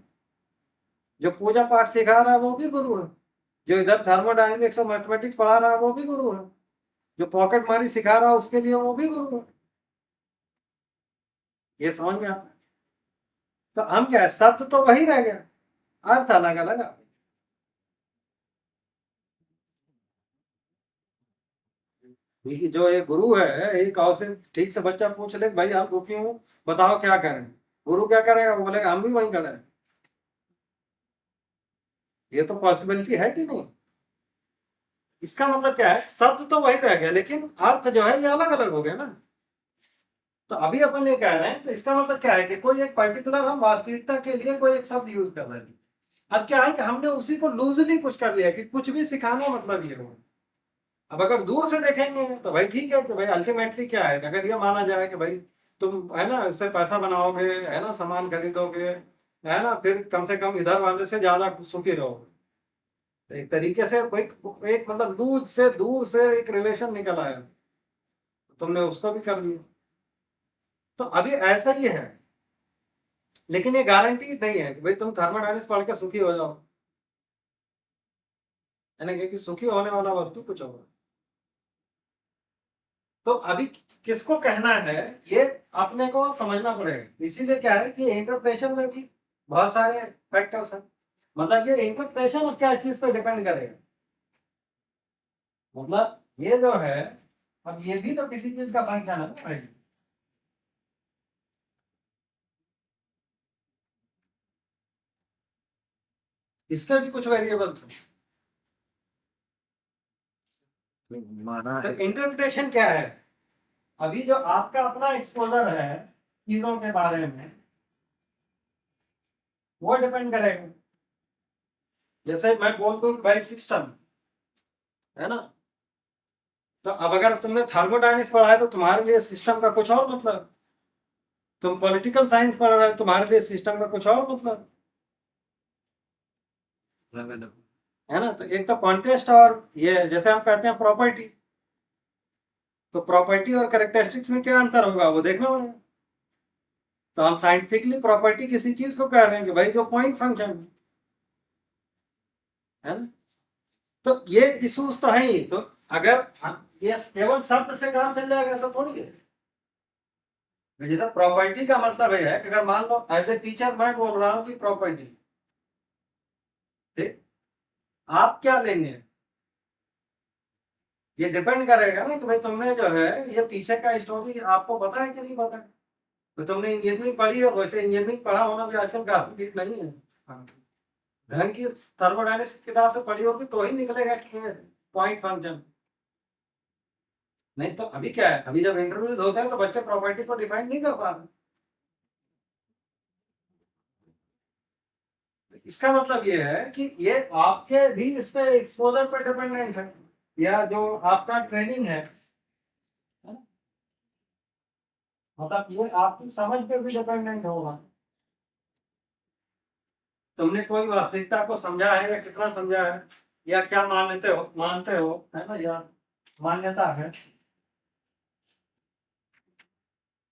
जो पूजा पाठ सिखा रहा है वो भी गुरु है, जो इधर थर्मोडायनेमिक्स और मैथमेटिक्स पढ़ा रहा है वो भी गुरु है, जो पॉकेट मारी सिखा रहा है उसके लिए वो भी गुरु है। ये समझ में आता है। तो हम क्या है, शब्द तो वही रह गया, अर्थ अलग अलग आ गए। क्योंकि जो एक गुरु है, एक और से ठीक से बच्चा पूछ ले भाई हम दुखी हूँ, बताओ क्या करें, गुरु क्या करेगा, वो बोलेगा हम भी वहीं खड़े हैं। ये तो पॉसिबिलिटी है कि नहीं। इसका मतलब क्या है, शब्द तो वही रह गया लेकिन अर्थ जो है ये अलग अलग हो गया ना। तो अभी अपन ये कह रहे हैं, तो इसका मतलब क्या है कि कोई एक पर्टिकुलर हम वास्तविकता के लिए कोई एक शब्द यूज कर रहे हैं। अब क्या है कि हमने उसी को लूजली कुछ कर लिया कि कुछ भी सिखाना मतलब ये हो। अब अगर दूर से देखेंगे तो भाई ठीक है कि भाई अल्टीमेटली क्या है कि अगर ये माना जाए कि भाई तुम, है ना, इससे पैसा बनाओगे, है ना, सामान खरीदोगे, है ना, फिर कम से कम इधर वाले से ज्यादा सुखी रहोगे। तो एक तरीके से एक मतलब लूज से दूर से एक रिलेशन निकल आया, तुमने उसको भी कर दिया। तो अभी ऐसा ही है, लेकिन ये गारंटी नहीं है कि भाई तुम थर्मोडायनेमिक्स पढ़ के सुखी हो जाओ, है ना, क्योंकि सुखी होने वाला वस्तु कुछ होगा। तो अभी किसको कहना है ये अपने को समझना पड़ेगा। इसीलिए क्या है कि इंटरप्रेशन में भी बहुत सारे फैक्टर्स हैं। मतलब ये इंटरप्रेशन क्या चीज पर डिपेंड करेगा। मतलब ये जो है, अब ये भी तो किसी चीज का फंक्शन है ना भाई। इसके भी कुछ वेरिएबल्स हैं। माना तो है इंटरप्रिटेशन क्या है? अभी जो आपका अपना एक्सपोजर है चीजों के बारे में, वो डिपेंड करेगा। जैसे मैं बोल दूं भाई सिस्टम, है ना, तो अब अगर तुमने थर्मोडायनेमिक्स पढ़ा है तो तुम्हारे लिए सिस्टम का कुछ और मतलब, तुम पॉलिटिकल साइंस पढ़ रहे हो तुम्हारे लिए सिस्टम का कुछ और मतलब, है ना। तो एक तो कॉन्टेस्ट और ये जैसे हम कहते हैं प्रॉपर्टी, तो प्रॉपर्टी और कैरेक्टरिस्टिक्स में क्या अंतर होगा वो देखना पड़ेगा। तो हम साइंटिफिकली प्रॉपर्टी किसी चीज को कह रहे हैं कि भाई जो पॉइंट फंक्शन है ना, तो ये इशूज तो है ही। तो अगर ये केवल शब्द से काम चल जाएगा ऐसा थोड़ी है। जैसे प्रॉपर्टी का मतलब है कि अगर मान लो एज ए टीचर मैं बोल रहा हूँ कि प्रॉपर्टी, ठीक, आप क्या लेंगे, ये डिपेंड करेगा ना कि भाई तुमने जो है ये पीछे का स्टोरी आपको पता है कि नहीं पता है। तो तुमने इंजीनियरिंग पढ़ी हो, वैसे इंजीनियरिंग पढ़ा होना भी आजकल काफी ठीक नहीं है। हाँ। ढंग की थर्मोडायनेमिक्स की किताब से पढ़ी होगी तो ही निकलेगा कि ये पॉइंट फंक्शन। नहीं तो अभी क्या है, अभी जब इंटरव्यूज होते हैं तो बच्चे प्रॉपर्टी को डिफाइन नहीं कर पा रहे। इसका मतलब ये है कि ये आपके भी इस पे एक्सपोजर पे डिपेंडेंट है, या जो आपका ट्रेनिंग है, मतलब ये आपकी समझ पे भी डिपेंडेंट होगा। तुमने कोई वास्तविकता को समझा है या कितना समझा है, या क्या मानते हो, है ना, या मान्यता है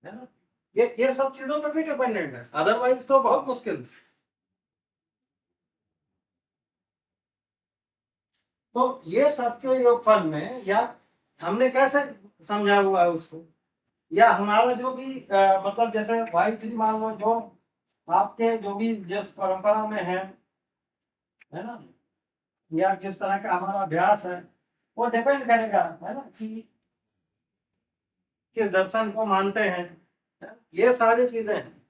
ना, ये सब चीजों पे भी डिपेंडेंट है, अदरवाइज तो बहुत मुश्किल। तो ये सबके योगफल में, या हमने कैसे समझा हुआ है उसको, या हमारा जो भी मतलब जैसे वायु थ्री मान लो, जो आपके जो भी जिस परंपरा में है ना, या किस तरह का हमारा अभ्यास है, वो डिपेंड करेगा, है ना, कि किस दर्शन को मानते हैं। ये सारी चीजें हैं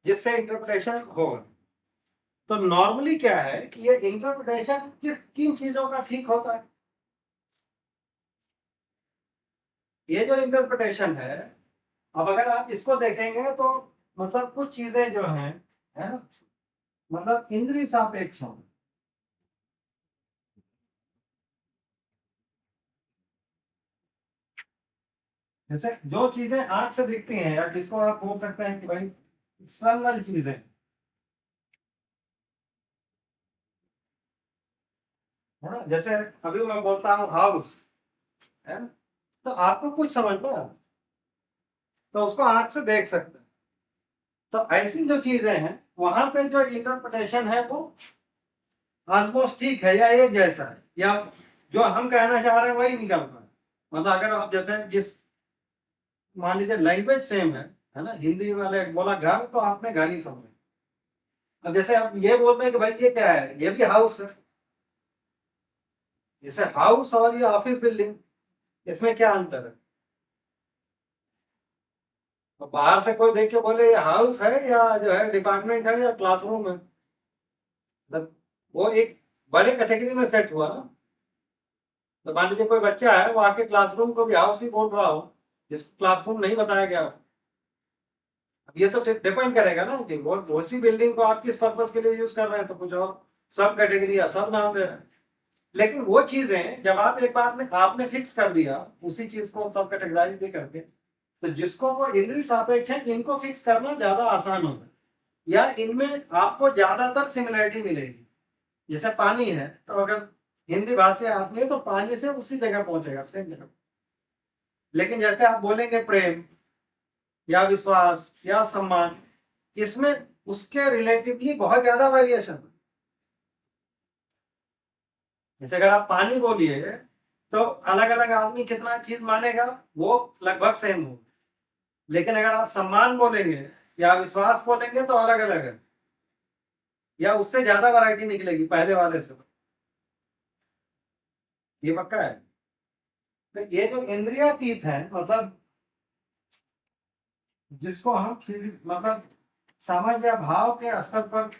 जिससे इंटरप्रिटेशन होगा। तो नॉर्मली क्या है कि ये इंटरप्रिटेशन किन चीजों का ठीक होता है, ये जो इंटरप्रिटेशन है, अब अगर आप इसको देखेंगे तो मतलब कुछ चीजें जो हैं, है ना, मतलब इंद्रिय सापेक्ष हों। जैसे जो चीजें आंख से दिखती हैं, या जिसको आप बोल सकते हैं कि भाई एक्सटर्नल चीजें, है ना, जैसे अभी मैं बोलता हूँ हाउस, है ना, तो आपको कुछ समझ में आ, तो उसको आंख से देख सकते हैं। तो ऐसी जो चीजें हैं वहां पे जो इंटरप्रिटेशन है वो ऑलमोस्ट ठीक है या एक जैसा है, या जो हम कहना चाह रहे हैं वही निकलता है। मतलब अगर आप जैसे जिस, मान लीजिए लैंग्वेज सेम है ना, हिंदी वाले बोला घर तो आपने घर ही समझा। अब जैसे आप ये बोलते हैं कि भाई ये क्या है, ये भी हाउस है, जैसे हाउस और ये ऑफिस बिल्डिंग, इसमें क्या अंतर है। तो बाहर से कोई देख के बोले ये हाउस है या जो है डिपार्टमेंट है या क्लासरूम है, मतलब वो एक बड़े कैटेगरी में सेट हुआ ना। तो मान लीजिए कोई बच्चा है वो आके क्लासरूम को भी हाउस ही बोल रहा हो, जिसको क्लासरूम नहीं बताया गया हो। अब ये तो डिपेंड करेगा ना कि वो उसी बिल्डिंग को आप किस पर्पज के लिए यूज कर रहे हैं, तो कुछ और सब कैटेगरी या सब नाम दे रहे हैं। लेकिन वो चीजें जब आप एक बार में आपने फिक्स कर दिया उसी चीज को सब कैटेगराइज भी करके, तो जिसको वो इंद्रिय सापेक्ष है इनको फिक्स करना ज्यादा आसान होगा, या इनमें आपको ज्यादातर सिमिलरिटी मिलेगी। जैसे पानी है, तो अगर हिंदी भाषा आती है तो पानी से उसी जगह पहुंचेगा, सेम जगह। लेकिन जैसे आप बोलेंगे प्रेम या विश्वास या सम्मान, इसमें उसके रिलेटिवली बहुत ज्यादा वेरिएशन। जैसे अगर आप पानी बोलिए तो अलग अलग आदमी कितना चीज मानेगा, वो लगभग सेम हो। लेकिन अगर आप सम्मान बोलेंगे या विश्वास बोलेंगे तो अलग अलग है, या उससे ज्यादा वैरायटी निकलेगी पहले वाले से। ये पक्का है। तो ये जो इंद्रियातीत है, मतलब जिसको हम मतलब समझ या भाव के स्तर पर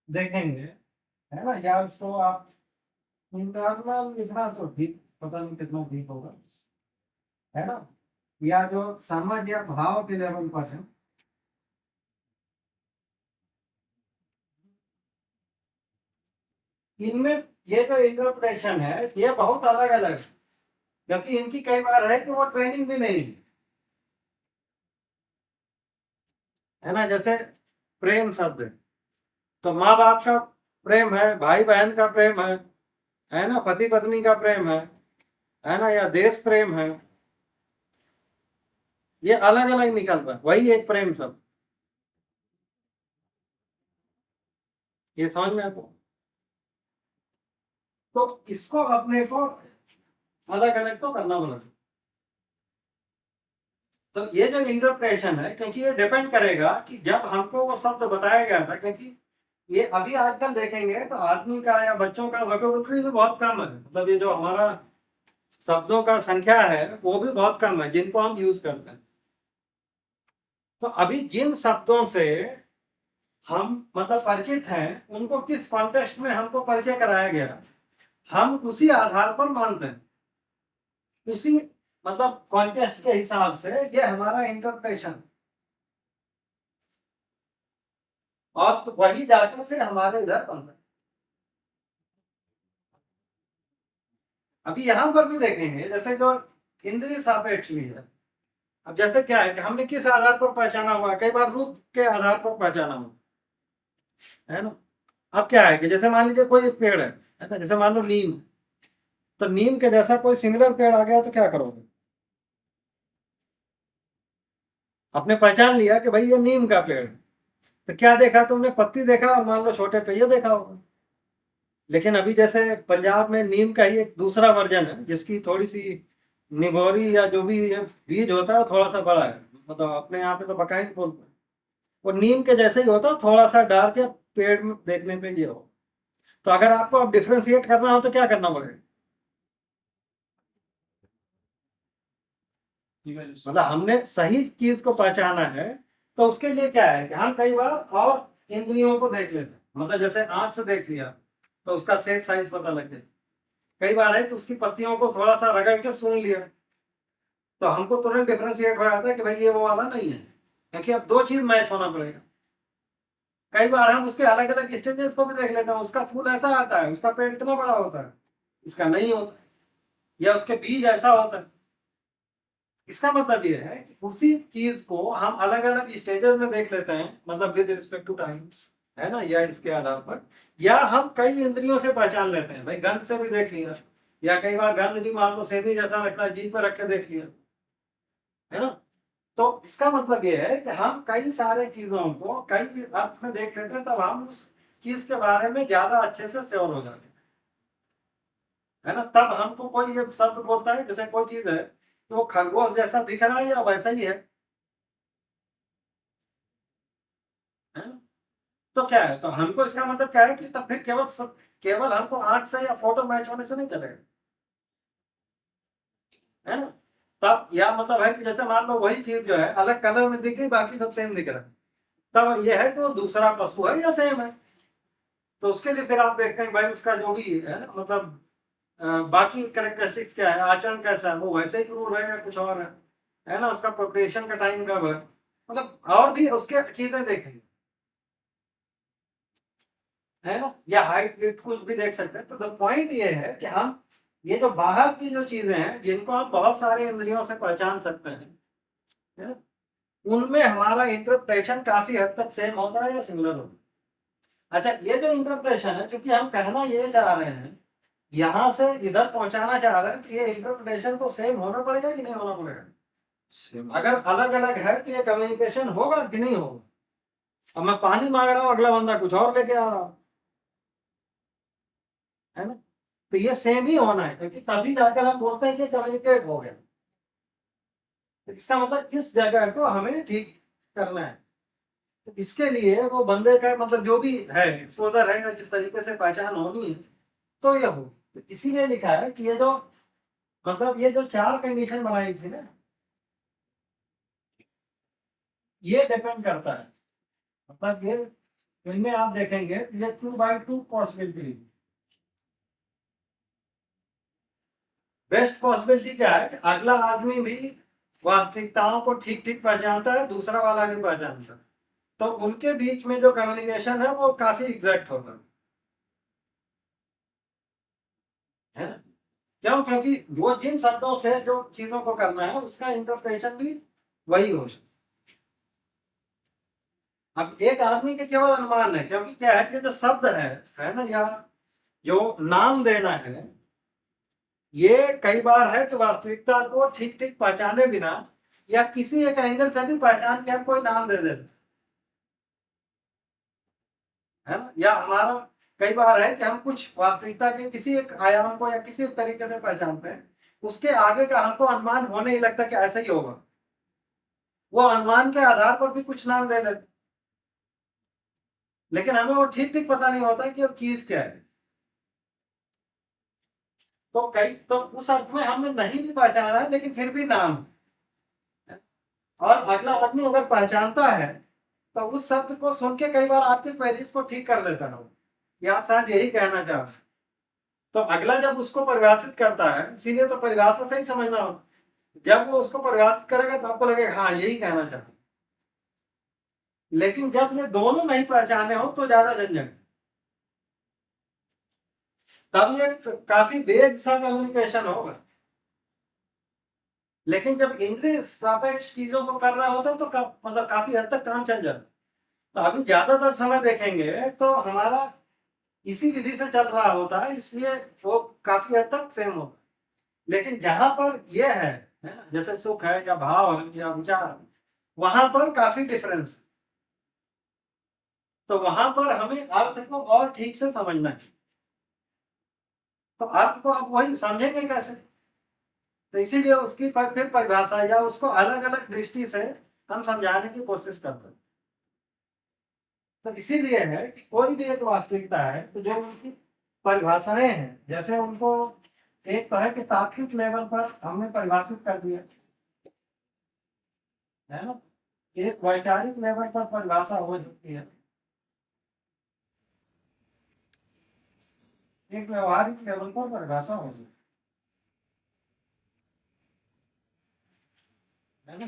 देखेंगे, है ना, या उसको आप इंटरनल लिखना तो ठीक, पता नहीं कितना ठीक होगा, है ना, या जो समझ या भाव के लेवल पर है, इनमें ये जो इंटरप्रिटेशन है ये बहुत अलग अलग है, क्योंकि इनकी कई बार है कि वो ट्रेनिंग भी नहीं है ना। जैसे प्रेम शब्द है, तो माँ बाप का प्रेम है, भाई बहन का प्रेम है ना, पति पत्नी का प्रेम है ना, या देश प्रेम है, ये अलग अलग निकल रहा है, वही एक प्रेम शब्द, ये समझ में आता है? तो इसको अपने को अलग अलग तो करना पड़ेगा। तो ये जो इंटरप्रेशन है, क्योंकि ये डिपेंड करेगा कि जब हमको वो शब्द बताया गया था, क्योंकि ये अभी आजकल देखेंगे तो आदमी का या बच्चों का वोकैबुलरी भी बहुत कम है, मतलब ये जो हमारा शब्दों का संख्या है वो भी बहुत कम है जिनको हम यूज करते हैं। तो अभी जिन शब्दों से हम मतलब परिचित हैं, उनको किस कॉन्टेक्स्ट में हमको परिचय कराया गया, हम उसी आधार पर मानते हैं, उसी मतलब कॉन्टेक्स्ट के हिसाब से ये हमारा इंटरप्रेशन, और तो वही जाकर फिर हमारे इधर बनता है। अभी यहां पर भी देखेंगे जैसे जो इंद्रिय सापेक्ष भी है। अब जैसे क्या है कि हमने किस आधार पर पहचाना हुआ, कई बार रूप के आधार पर पहचाना हुआ, है ना। अब क्या है कि जैसे मान लीजिए कोई एक पेड़ है ना, जैसे मान लो नीम, तो नीम के जैसा कोई सिमिलर पेड़ आ गया तो क्या करोगे, आपने पहचान लिया कि भाई ये नीम का पेड़ है, तो क्या देखा तुमने, पत्ती देखा और मान लो छोटे पे ये देखा होगा। लेकिन अभी जैसे पंजाब में नीम का ही एक दूसरा वर्जन है जिसकी थोड़ी सी निगोरी या जो भी बीज होता है वो थोड़ा सा बड़ा है, मतलब अपने यहाँ पे तो बकाई बोलते हैं, वो नीम के जैसे ही होता है, थोड़ा सा डार्क या पेड़ में देखने पे ये हो। तो अगर आपको अब डिफ्रेंशिएट करना हो तो क्या करना पड़ेगा, मतलब हमने सही चीज को पहचाना है, तो उसके लिए क्या है कि हम कई बार और इंद्रियों को देख लेते हैं, मतलब जैसे आंख से देख लिया तो उसका शेप साइज पता लग गया, कई बार है कि उसकी पत्तियों को थोड़ा सा रगड़ के सूंघ लिया, तो हमको तुरंत डिफरेंशिएट हो जाता है कि भाई ये वो वाला नहीं है, क्योंकि अब दो चीज मैच होना पड़ेगा। कई बार हम उसके अलग अलग स्टेजेस को भी देख लेते हैं, उसका फूल ऐसा आता है, उसका पेड़ इतना बड़ा होता है, इसका नहीं होता, या उसके बीज ऐसा होता है। इसका मतलब ये है कि उसी चीज को हम अलग अलग स्टेजेस में देख लेते हैं, मतलब विद रिस्पेक्ट टू टाइम, है ना, या इसके आधार पर, या हम कई इंद्रियों से पहचान लेते हैं, भाई गंध से भी देख लिया, या कई बार गंध भी मान लो सेमी जैसा रखना, जीभ पर रख के देख लिया, है ना। तो इसका मतलब ये है कि हम कई सारे चीजों को कई अर्थ में देख लेते हैं, तब हम उस चीज के बारे में ज्यादा अच्छे से श्योर हो जाते हैं, है ना। तब हमको कोई एक शब्द बोलता है, जैसे कोई चीज है तो वो खरगोश जैसा दिख रहा है या वैसा ही है ना? तो क्या है, तो हमको इसका मतलब क्या है कि तब फिर केवल हमको आंख से या फोटो मैच होने से नहीं चलेगा, है ना। तब या मतलब है कि जैसे मान लो वही चीज जो है अलग कलर में दिख गई, बाकी सब सेम दिख रहा है, तब यह है कि वो दूसरा पशु है या सेम है। तो उसके लिए फिर आप देखते हैं भाई उसका जो भी है ना, मतलब बाकी कैरेक्टरिस्टिक्स क्या है, आचरण कैसा है, वो वैसे ही क्रूर है या कुछ और है ना, उसका प्रिपरेशन का टाइम कब है, मतलब और भी उसके चीजें देखेंगे, है ना, या हाइट वेट कुछ भी देख सकते हैं। तो द पॉइंट ये है कि हम ये जो बाहर की जो चीजें हैं जिनको हम बहुत सारे इंद्रियों से पहचान सकते हैं, है ना, उनमें हमारा इंटरप्रेशन काफी हद तक सेम होता है या सिमिलर होता है। अच्छा, ये जो इंटरप्रेशन है, क्योंकि हम कहना ये चाह रहे हैं, यहाँ से इधर पहुंचाना चाह रहे हैं, कि ये इंटरप्रिटेशन को सेम होना पड़ेगा कि नहीं होना पड़ेगा, सेम अगर अलग अलग है तो ये कम्युनिकेशन होगा कि नहीं होगा। अब मैं पानी मांग रहा हूँ, अगला बंदा कुछ और लेके आ रहा हूँ, है ना, तो ये सेम ही होना है, क्योंकि तभी जाकर हम बोलते हैं कि कम्युनिकेट हो गया। तो इसका मतलब इस जगह को हमें ठीक करना है, तो इसके लिए वो बंदे का मतलब जो भी है एक्सपोजर है, या जिस तरीके से पहचान होनी है तो ये हो। तो इसीलिए लिखा है कि ये जो मतलब ये जो चार कंडीशन बनाई थी ना, ये डिपेंड करता है, मतलब ये इनमें आप देखेंगे ये 2/2 पॉसिबिलिटी। बेस्ट पॉसिबिलिटी क्या है कि अगला आदमी भी वास्तविकताओं को ठीक ठीक पहचानता है, दूसरा वाला भी पहचानता है, तो उनके बीच में जो कम्युनिकेशन है वो काफी एग्जैक्ट होता है ना। क्यों? क्योंकि वो जिन शब्दों से जो चीजों को करना है उसका इंटरप्रिटेशन भी वही हो। अब एक आदमी के केवल अनुमान है, क्योंकि क्या है कि जो शब्द है ना, या जो नाम देना है, ये कई बार है कि वास्तविकता को ठीक ठीक पहचाने बिना या किसी एक एंगल से भी पहचान के हम कोई नाम दे देते है ना। या हमारा कई बार है कि हम कुछ वास्तविकता के किसी एक आयाम को या किसी एक तरीके से पहचानते हैं, उसके आगे का हमको अनुमान होने ही लगता कि ऐसा ही होगा, वो अनुमान के आधार पर भी कुछ नाम दे देते, लेकिन हमें वो ठीक ठीक पता नहीं होता कि वो चीज क्या है। तो कई तो उस अर्थ में हमने नहीं भी पहचाना है, लेकिन फिर भी नाम है। और अगला आदमी अगर पहचानता है तो उस शब्द को सुन के कई बार आपकी क्वेरीज को ठीक कर लेता है, या आप शायद यही कहना चाहते हैं। तो अगला जब उसको परिभाषित करता है, इसीलिए तो परिभाषा से ही समझना हो, जब वो उसको परिभाषित करेगा तो आपको लगेगा हाँ यही कहना चाहता। लेकिन जब ये दोनों नहीं पहचाने हो तो ज्यादा झंझट, तब ये काफी वेग सा कम्युनिकेशन होगा। लेकिन जब इंद्रिय सापेक्ष चीजों को कर रहा होता है तो मतलब काफी हद तक काम चल जाता है। तो अभी ज्यादातर समय देखेंगे तो हमारा इसी विधि से चल रहा होता है, इसलिए वो काफी हद तक सेम होता है। लेकिन जहां पर ये है ना, जैसे सुख है या भाव है या विचार, वहां पर काफी डिफरेंस। तो वहां पर हमें अर्थ को और ठीक से समझना है। तो अर्थ को आप वही समझेंगे कैसे? तो इसीलिए उसकी फिर परिभाषा या उसको अलग अलग दृष्टि से हम समझाने की कोशिश करते हैं। तो इसीलिए है कि कोई भी एक वास्तविकता है तो जो उनकी परिभाषाएं हैं, जैसे उनको एक तो है कि तात्विक लेवल पर हमने परिभाषित कर दिया है ना, एक वैचारिक लेवल पर परिभाषा हो सकती है, एक व्यवहारिक लेवल पर परिभाषा हो सकती है ना।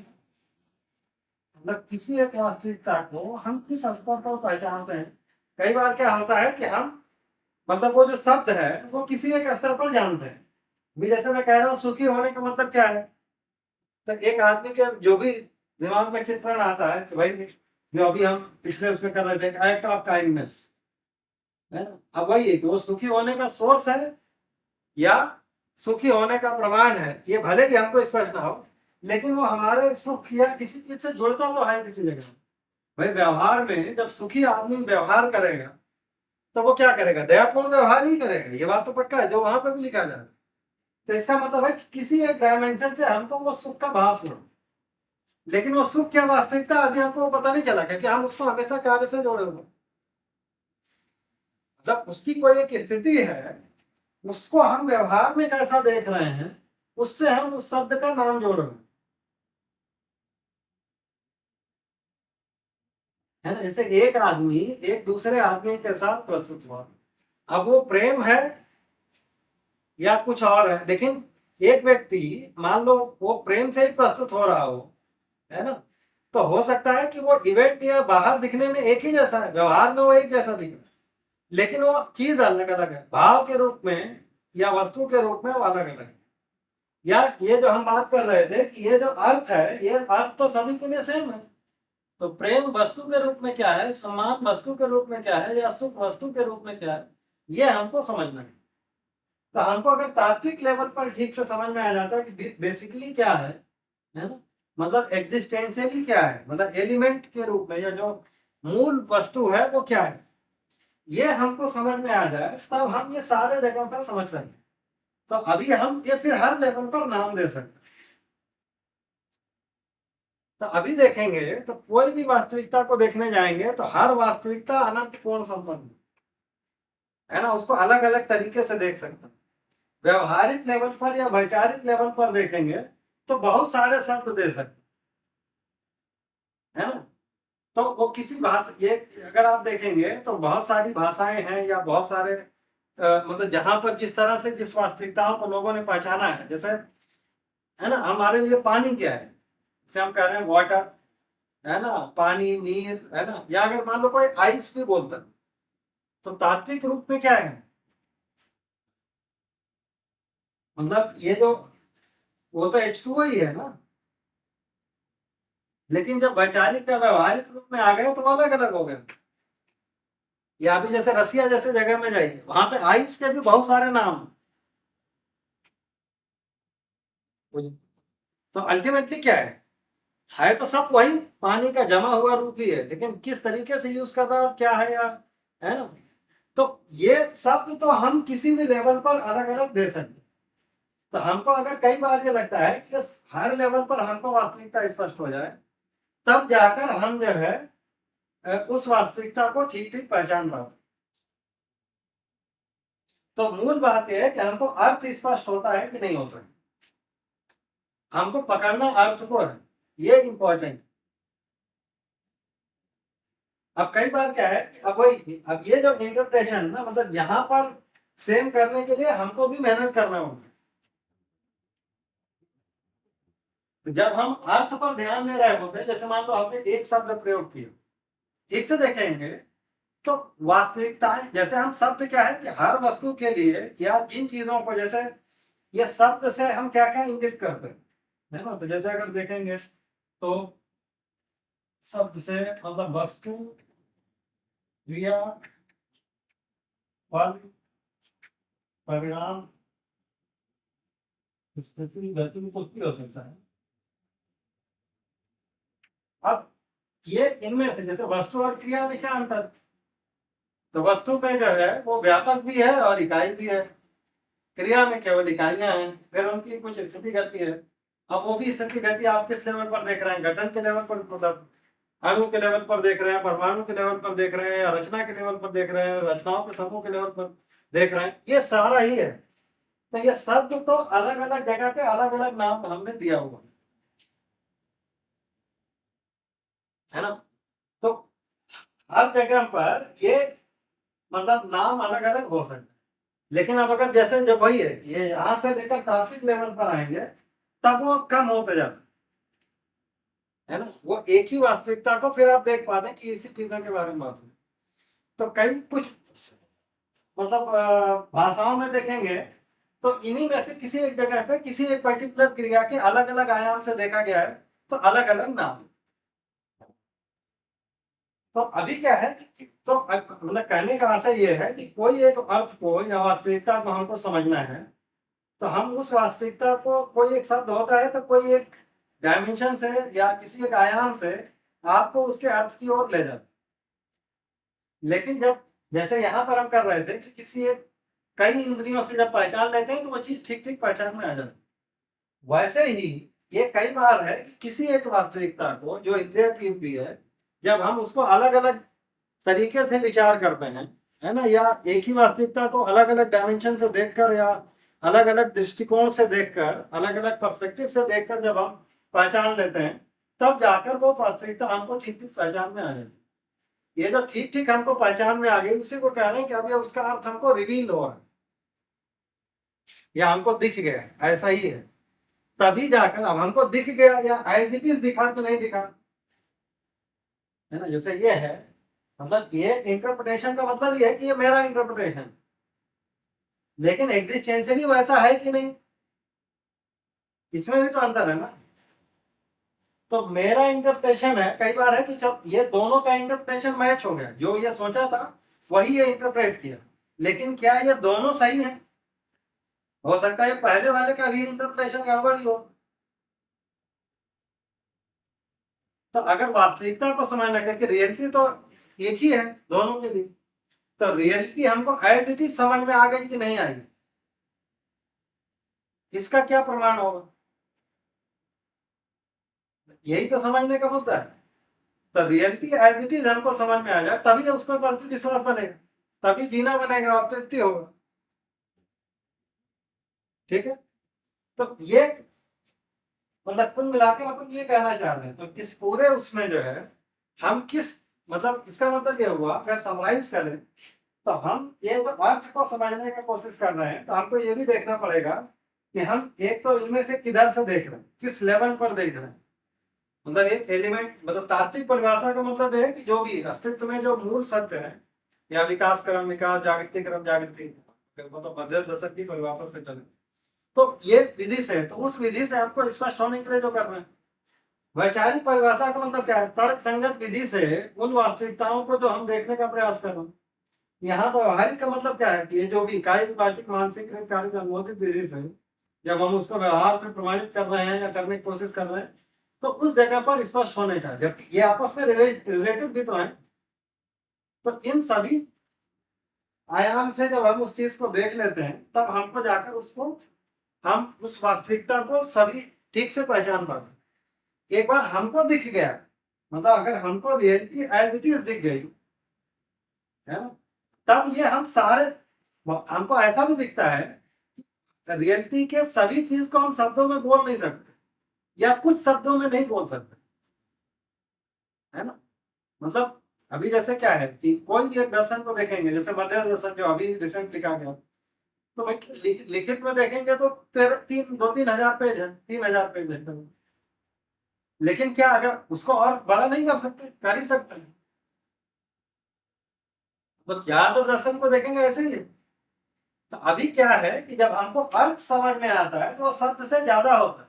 मतलब किसी एक वास्तविकता को हम किस स्तर पर पहचानते हैं। कई बार क्या होता है कि हम मतलब वो जो शब्द है वो किसी एक स्तर पर जानते हैं। भी जैसे मैं कह रहा हूँ सुखी होने का मतलब क्या है, तो एक आदमी के जो भी दिमाग में चित्रण आता है कि भाई जो अभी हम पिछले उसमें कर रहे थे एक्ट ऑफ काइंडनेस है ना, अब वही है कि वो सुखी होने का सोर्स है या सुखी होने का प्रमाण है, ये भले ही हमको स्पष्ट ना हो, लेकिन वो हमारे सुख या किसी चीज से जुड़ता तो है किसी जगह। भाई व्यवहार में जब सुखी आदमी व्यवहार करेगा तो वो क्या करेगा, दयापूर्ण व्यवहार ही करेगा, ये बात तो पक्का है जो वहां पर भी लिखा जाता है। तो इसका मतलब है कि किसी एक डायमेंशन से हमको वो सुख का भास हो, लेकिन वो सुख क्या वास्तविकता अभी हमको पता नहीं चला, क्योंकि हम उसको हमेशा कार्य से जोड़े हुए। जब उसकी कोई एक स्थिति है, उसको हम व्यवहार में कैसा देख रहे हैं, उससे हम उस शब्द का नाम जोड़ रहे हैं, है ना। जैसे एक आदमी एक दूसरे आदमी के साथ प्रस्तुत हुआ, अब वो प्रेम है या कुछ और है, लेकिन एक व्यक्ति मान लो वो प्रेम से ही प्रस्तुत हो रहा हो, है ना, तो हो सकता है कि वो इवेंट या बाहर दिखने में एक ही जैसा है, व्यवहार में वो एक जैसा दिख रहा है, लेकिन वो चीज अलग अलग है, भाव के रूप में या वस्तु के रूप में वो अलग अलग है। या ये जो हम बात कर रहे थे कि ये जो अर्थ है, ये अर्थ तो सभी के लिए सेम है। तो प्रेम वस्तु के रूप में क्या है, सम्मान वस्तु के रूप में क्या है, या सुख वस्तु के रूप में क्या है, ये हमको समझना है। तो हमको अगर तात्विक लेवल पर ठीक से समझ में आ जाता है कि बेसिकली क्या है ना, मतलब एग्जिस्टेंशियली क्या है, मतलब एलिमेंट के रूप में या जो मूल वस्तु है वो क्या है, ये हमको समझ में आ जाए तब हम ये सारे जगह पर समझ सकते हैं। तो अभी हम ये फिर हर लेवल पर नाम दे सकते हैं। तो अभी देखेंगे तो कोई भी वास्तविकता को देखने जाएंगे तो हर वास्तविकता अनंत पूर्ण संपन्न है ना, उसको अलग अलग तरीके से देख सकते हैं। व्यवहारिक लेवल पर या वैचारिक लेवल पर देखेंगे तो बहुत सारे शब्द दे सकते है ना। तो वो किसी भाषा, ये अगर आप देखेंगे तो बहुत सारी भाषाएं हैं या बहुत सारे मतलब जहां पर जिस तरह से जिस वास्तविकताओं को लोगों ने पहचाना है, जैसे है ना, हमारे लिए पानी क्या है, जैसे हम कह रहे हैं वाटर, है ना, पानी, नीर, है ना, या अगर मान लो कोई आइस भी बोलता है, तो तात्विक रूप में क्या है, मतलब ये जो, वो तो H2O ही है ना, लेकिन जब वैचारिक या व्यवहारिक रूप में आ गए तो वो अलग अलग हो गए। या अभी जैसे रसिया जैसे जगह में जाइए, वहां पे आइस के भी बहुत सारे नाम हैं। तो अल्टीमेटली क्या है तो सब वही पानी का जमा हुआ रूप ही है, लेकिन किस तरीके से यूज कर रहा है और क्या है, या है ना, तो ये शब्द तो हम किसी भी लेवल पर अलग अलग दे सकते हैं। तो हमको अगर कई बार ये लगता है कि हर लेवल पर हमको वास्तविकता स्पष्ट हो जाए, तब जाकर हम जो है उस वास्तविकता को ठीक ठीक पहचान पाते। तो मूल बात यह है कि हमको अर्थ स्पष्ट होता है कि नहीं होता है, हमको पकड़ना अर्थ को है, ये इंपॉर्टेंट। अब कई बार क्या है कि अब ये जो इंटरप्रिटेशन ना, मतलब यहाँ पर सेम करने के लिए हमको भी मेहनत करना होगा। तो जब हम अर्थ पर ध्यान दे रहे होते हैं, जैसे मान लो आपने एक शब्द प्रयोग किया, ठीक से देखेंगे तो वास्तविकताएं, जैसे हम शब्द क्या है कि हर वस्तु के लिए या जिन चीजों को, जैसे ये शब्द से हम क्या क्या इंगित करते हैं, है ना, तो जैसे अगर देखेंगे तो शब्द से मतलब वस्तु, क्रिया, फल, परिणाम, स्थिति, गति, कुछ भी हो सकता है। अब ये इनमें से जैसे वस्तु और क्रिया में क्या अंतर, तो वस्तु में जो है वो व्यापक भी है और इकाई भी है, क्रिया में केवल इकाइयां हैं, फिर उनकी कुछ स्थिति गति है। अब वो भी स्थिति गति आप किस लेवल पर देख रहे हैं, गठन के लेवल पर, मतलब अणु के लेवल पर देख रहे हैं, परमाणु के लेवल पर देख रहे हैं, या रचना के लेवल पर देख रहे हैं, रचनाओं के समूह के लेवल पर देख रहे हैं, ये सारा ही है। तो ये शब्द तो अलग अलग जगह पे अलग अलग नाम हमने दिया हुआ है ना, तो हर जगह पर ये मतलब नाम अलग अलग हो सकते हैं। लेकिन अब अगर जैसे जब वही है, ये यहाँ से लेकर तात्विक लेवल पर आएंगे तब वो कम होते जाते है ना, वो एक ही वास्तविकता को फिर आप देख पाते हैं कि इसी चीजों के बारे में बात है। तो कई कुछ मतलब भाषाओं में देखेंगे तो इन्हीं में से किसी एक जगह पे किसी एक पर्टिकुलर क्रिया के अलग अलग आयाम से देखा गया है, तो अलग अलग नाम। तो अभी क्या है तो मतलब कहने का आशय ये है कि कोई एक अर्थ को या वास्तविकता को हमको समझना है, तो हम उस वास्तविकता को, कोई एक शब्द होता है तो कोई एक डायमेंशन से या किसी एक आयाम से आपको उसके अर्थ की ओर ले जाता। लेकिन जब जैसे यहाँ पर हम कर रहे थे कि किसी एक कई इंद्रियों से जब पहचान लेते हैं तो वो चीज ठीक ठीक पहचान में आ जाती, वैसे ही ये कई बार है कि किसी एक वास्तविकता को जो इंद्रिय की हुई है, जब हम उसको अलग अलग तरीके से विचार करते हैं, है ना, या एक ही वास्तविकता को अलग अलग डायमेंशन से देखकर या अलग अलग दृष्टिकोण से देखकर, अलग अलग पर्सपेक्टिव से देखकर जब हम पहचान लेते हैं, तब जाकर वो वास्तविकता हमको ठीक ठीक पहचान में आ जाती है। ये जो ठीक ठीक हमको पहचान में आ गई, उसी को कह रहे हैं कि अब ये उसका अर्थ हमको रिवील हो रहा है या हमको दिख गया, ऐसा ही है। तभी जाकर अब हमको दिख गया या एज इट इज दिखा कि नहीं दिखा, है ना, जैसे ये है, मतलब ये इंटरप्रिटेशन का मतलब ये है कि ये मेरा इंटरप्रिटेशन, लेकिन एग्जिस्टेंशियली वैसा है कि नहीं, इसमें भी तो अंतर है ना। तो मेरा इंटरप्रिटेशन है, कई बार है कि जब ये दोनों का इंटरप्रिटेशन मैच हो गया, जो ये सोचा था वही ये इंटरप्रेट किया, लेकिन क्या ये दोनों सही है, हो सकता है पहले वाले का भी इंटरप्रिटेशन गड़बड़ी हो। तो अगर वास्तविकता को समझना, क्योंकि रियलिटी तो एक ही है दोनों के लिए, तो रियलिटी हमको एज इट इज समझ में आ गई कि नहीं आई, इसका क्या प्रमाण होगा, यही तो समझने का मुद्दा है। तो रियलिटी एज इट इज हमको समझ में आ जाए, तभी उसको प्रति विश्वास बनेगा, तभी जीना बनेगा और तृप्ति होगा। ठीक है, तो ये मतलब कुल मिलाकर अपन ये कहना चाह रहे हैं, तो इस पूरे उसमें जो है हम किस, मतलब इसका मतलब ये हुआ, अगर समराइज करें तो हम एक अर्थ को समझने की कोशिश कर रहे हैं तो हमको ये भी देखना पड़ेगा कि हम एक तो इनमें से किधर से देख रहे हैं, किस लेवल पर देख रहे हैं। मतलब एक एलिमेंट, मतलब तात्विक परिभाषा का मतलब है कि जो भी अस्तित्व में जो मूल सत्य है, या विकास क्रम विकास, जागृति क्रम जागृति, मतलब मध्य दशक की परिभाषा से चले तो ये विधि से, तो उस विधि से आपको स्पष्ट होने के लिए जो कर रहे हैं। वैचारिक परिभाषा का मतलब क्या है? तर्क संगत विधि से उन वास्तविकताओं को जो हम देखने का प्रयास कर रहे हैं। यहाँ पर व्यवहारिक का मतलब क्या है कि ये जो भी कायिक वाचिक मानसिक कार्य अनुमोदित विधि से जब हम उसको व्यवहार में प्रमाणित कर रहे हैं या करने की कोशिश कर रहे हैं तो उस जगह पर स्पष्ट होने का, जबकि ये आपस में रिलेटेड भी तो है। तो इन सभी आयाम से जब हम उस चीज को देख लेते हैं तब हमको जाकर उसको, हम उस वास्तविकता को सभी ठीक से पहचान पाते। एक बार हमको दिख गया, मतलब अगर हमको रियलिटी एज इट इज दिख गई है ना, तब ये हम सारे, हमको ऐसा भी दिखता है रियलिटी के सभी चीज को हम शब्दों में बोल नहीं सकते या कुछ शब्दों में नहीं बोल सकते, है ना। मतलब अभी जैसे क्या है कि कोई भी एक दर्शन को देखेंगे, जैसे मध्य दर्शन जो अभी रिसेंट लिखा गया, तो भाई लिखित में देखेंगे तो 3,000 पेज है, 3,000 पेज है। लेकिन क्या अगर उसको और बड़ा नहीं कर सकते? कर ही सकते हैं। तो ज्यादातर दर्शन को देखेंगे ऐसे ही है। तो अभी क्या है कि जब हमको अर्थ समझ में आता है तो शब्द से ज्यादा होता है।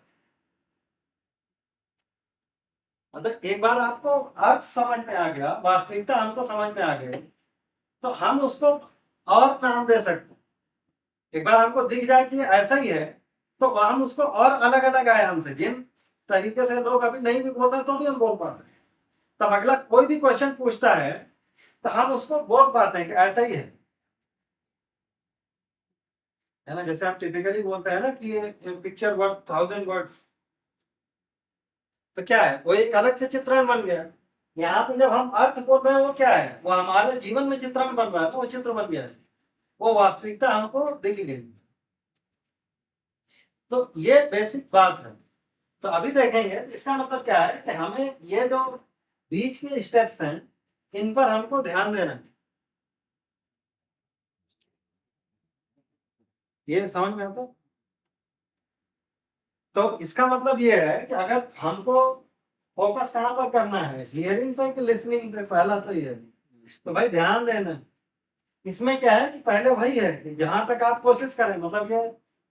मतलब एक बार आपको अर्थ समझ में आ गया, वास्तविकता हमको समझ में आ गई, तो हम उसको और नाम दे सकते हैं। एक बार हमको दिख जाए कि ऐसा ही है तो हम उसको और अलग अलग आयाम से, जिन तरीके से लोग अभी नहीं भी बोल रहे तो भी हम बोल पाते हैं। तब अगला कोई भी क्वेश्चन पूछता है तो हम उसको बोल पाते हैं कि ऐसा ही है ना। जैसे हम टिपिकली बोलते हैं ना कि पिक्चर वर्थ 1,000 वर्ड्स, तो क्या है, वो एक अलग से चित्रण बन गया। यहाँ पे जब हम अर्थ बोल रहे हैं वो क्या है, वो हमारे जीवन में चित्रण बन रहा है, तो वो चित्र बन गया है, वो वास्तविकता हमको दिख गई। तो ये बेसिक बात है। तो अभी देखेंगे इसका मतलब क्या है कि हमें ये जो बीच के स्टेप्स हैं इन पर हमको ध्यान देना है। ये समझ में आता है? तो इसका मतलब ये है कि अगर हमको फोकस कहाँ पर करना है, हियरिंग पे कि लिसनिंग पे, पहला तो ये है। तो भाई ध्यान देना। इसमें क्या है कि पहले वही है कि जहां तक आप कोशिश करें, मतलब ये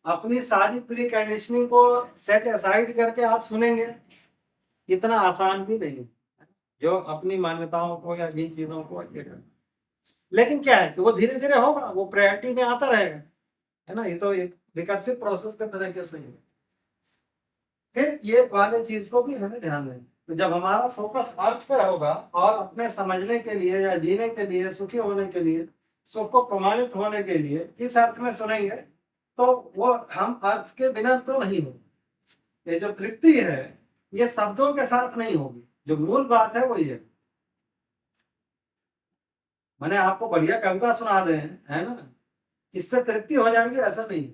अपनी सारी प्री कंडीशनिंग को सेट असाइड करके आप सुनेंगे, इतना आसान भी नहीं है जो अपनी मान्यताओं को या जिन चीजों को ये करना। लेकिन क्या है कि वो धीरे धीरे होगा, वो प्रायोरिटी में आता रहेगा, है ना। ये तो एक विकसित प्रोसेस के तरीके से ही है। फिर ये वाले चीज को भी हमें ध्यान दें। तो जब हमारा फोकस अर्थ पे होगा और अपने समझने के लिए या जीने के लिए, सुखी होने के लिए, सुख को प्रमाणित होने के लिए इस अर्थ में सुनेंगे, तो वो हम अर्थ के बिना तो नहीं होगी। ये जो तृप्ति है ये शब्दों के साथ नहीं होगी, जो मूल बात है वो ये। मैंने आपको बढ़िया कविता सुना दे, है ना, इससे तृप्ति हो जाएगी ऐसा नहीं।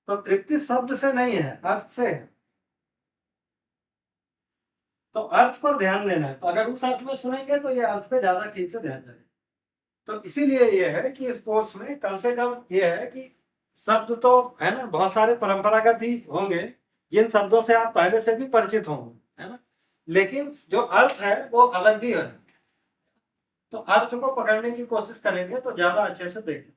तो तृप्ति शब्द से नहीं है, अर्थ से है। तो अर्थ पर ध्यान देना है। तो अगर उस अर्थ में सुनेंगे तो ये अर्थ पे ज्यादा ठीक से ध्यान जाएगा। तो इसीलिए ये है कि इस कोर्स में कम से कम ये है कि शब्द तो है ना बहुत सारे परंपरागत ही होंगे, जिन शब्दों से आप पहले से भी परिचित होंगे, है ना। लेकिन जो अर्थ है वो अलग भी है। तो अर्थ को पकड़ने की कोशिश करेंगे तो ज्यादा अच्छे से देखें।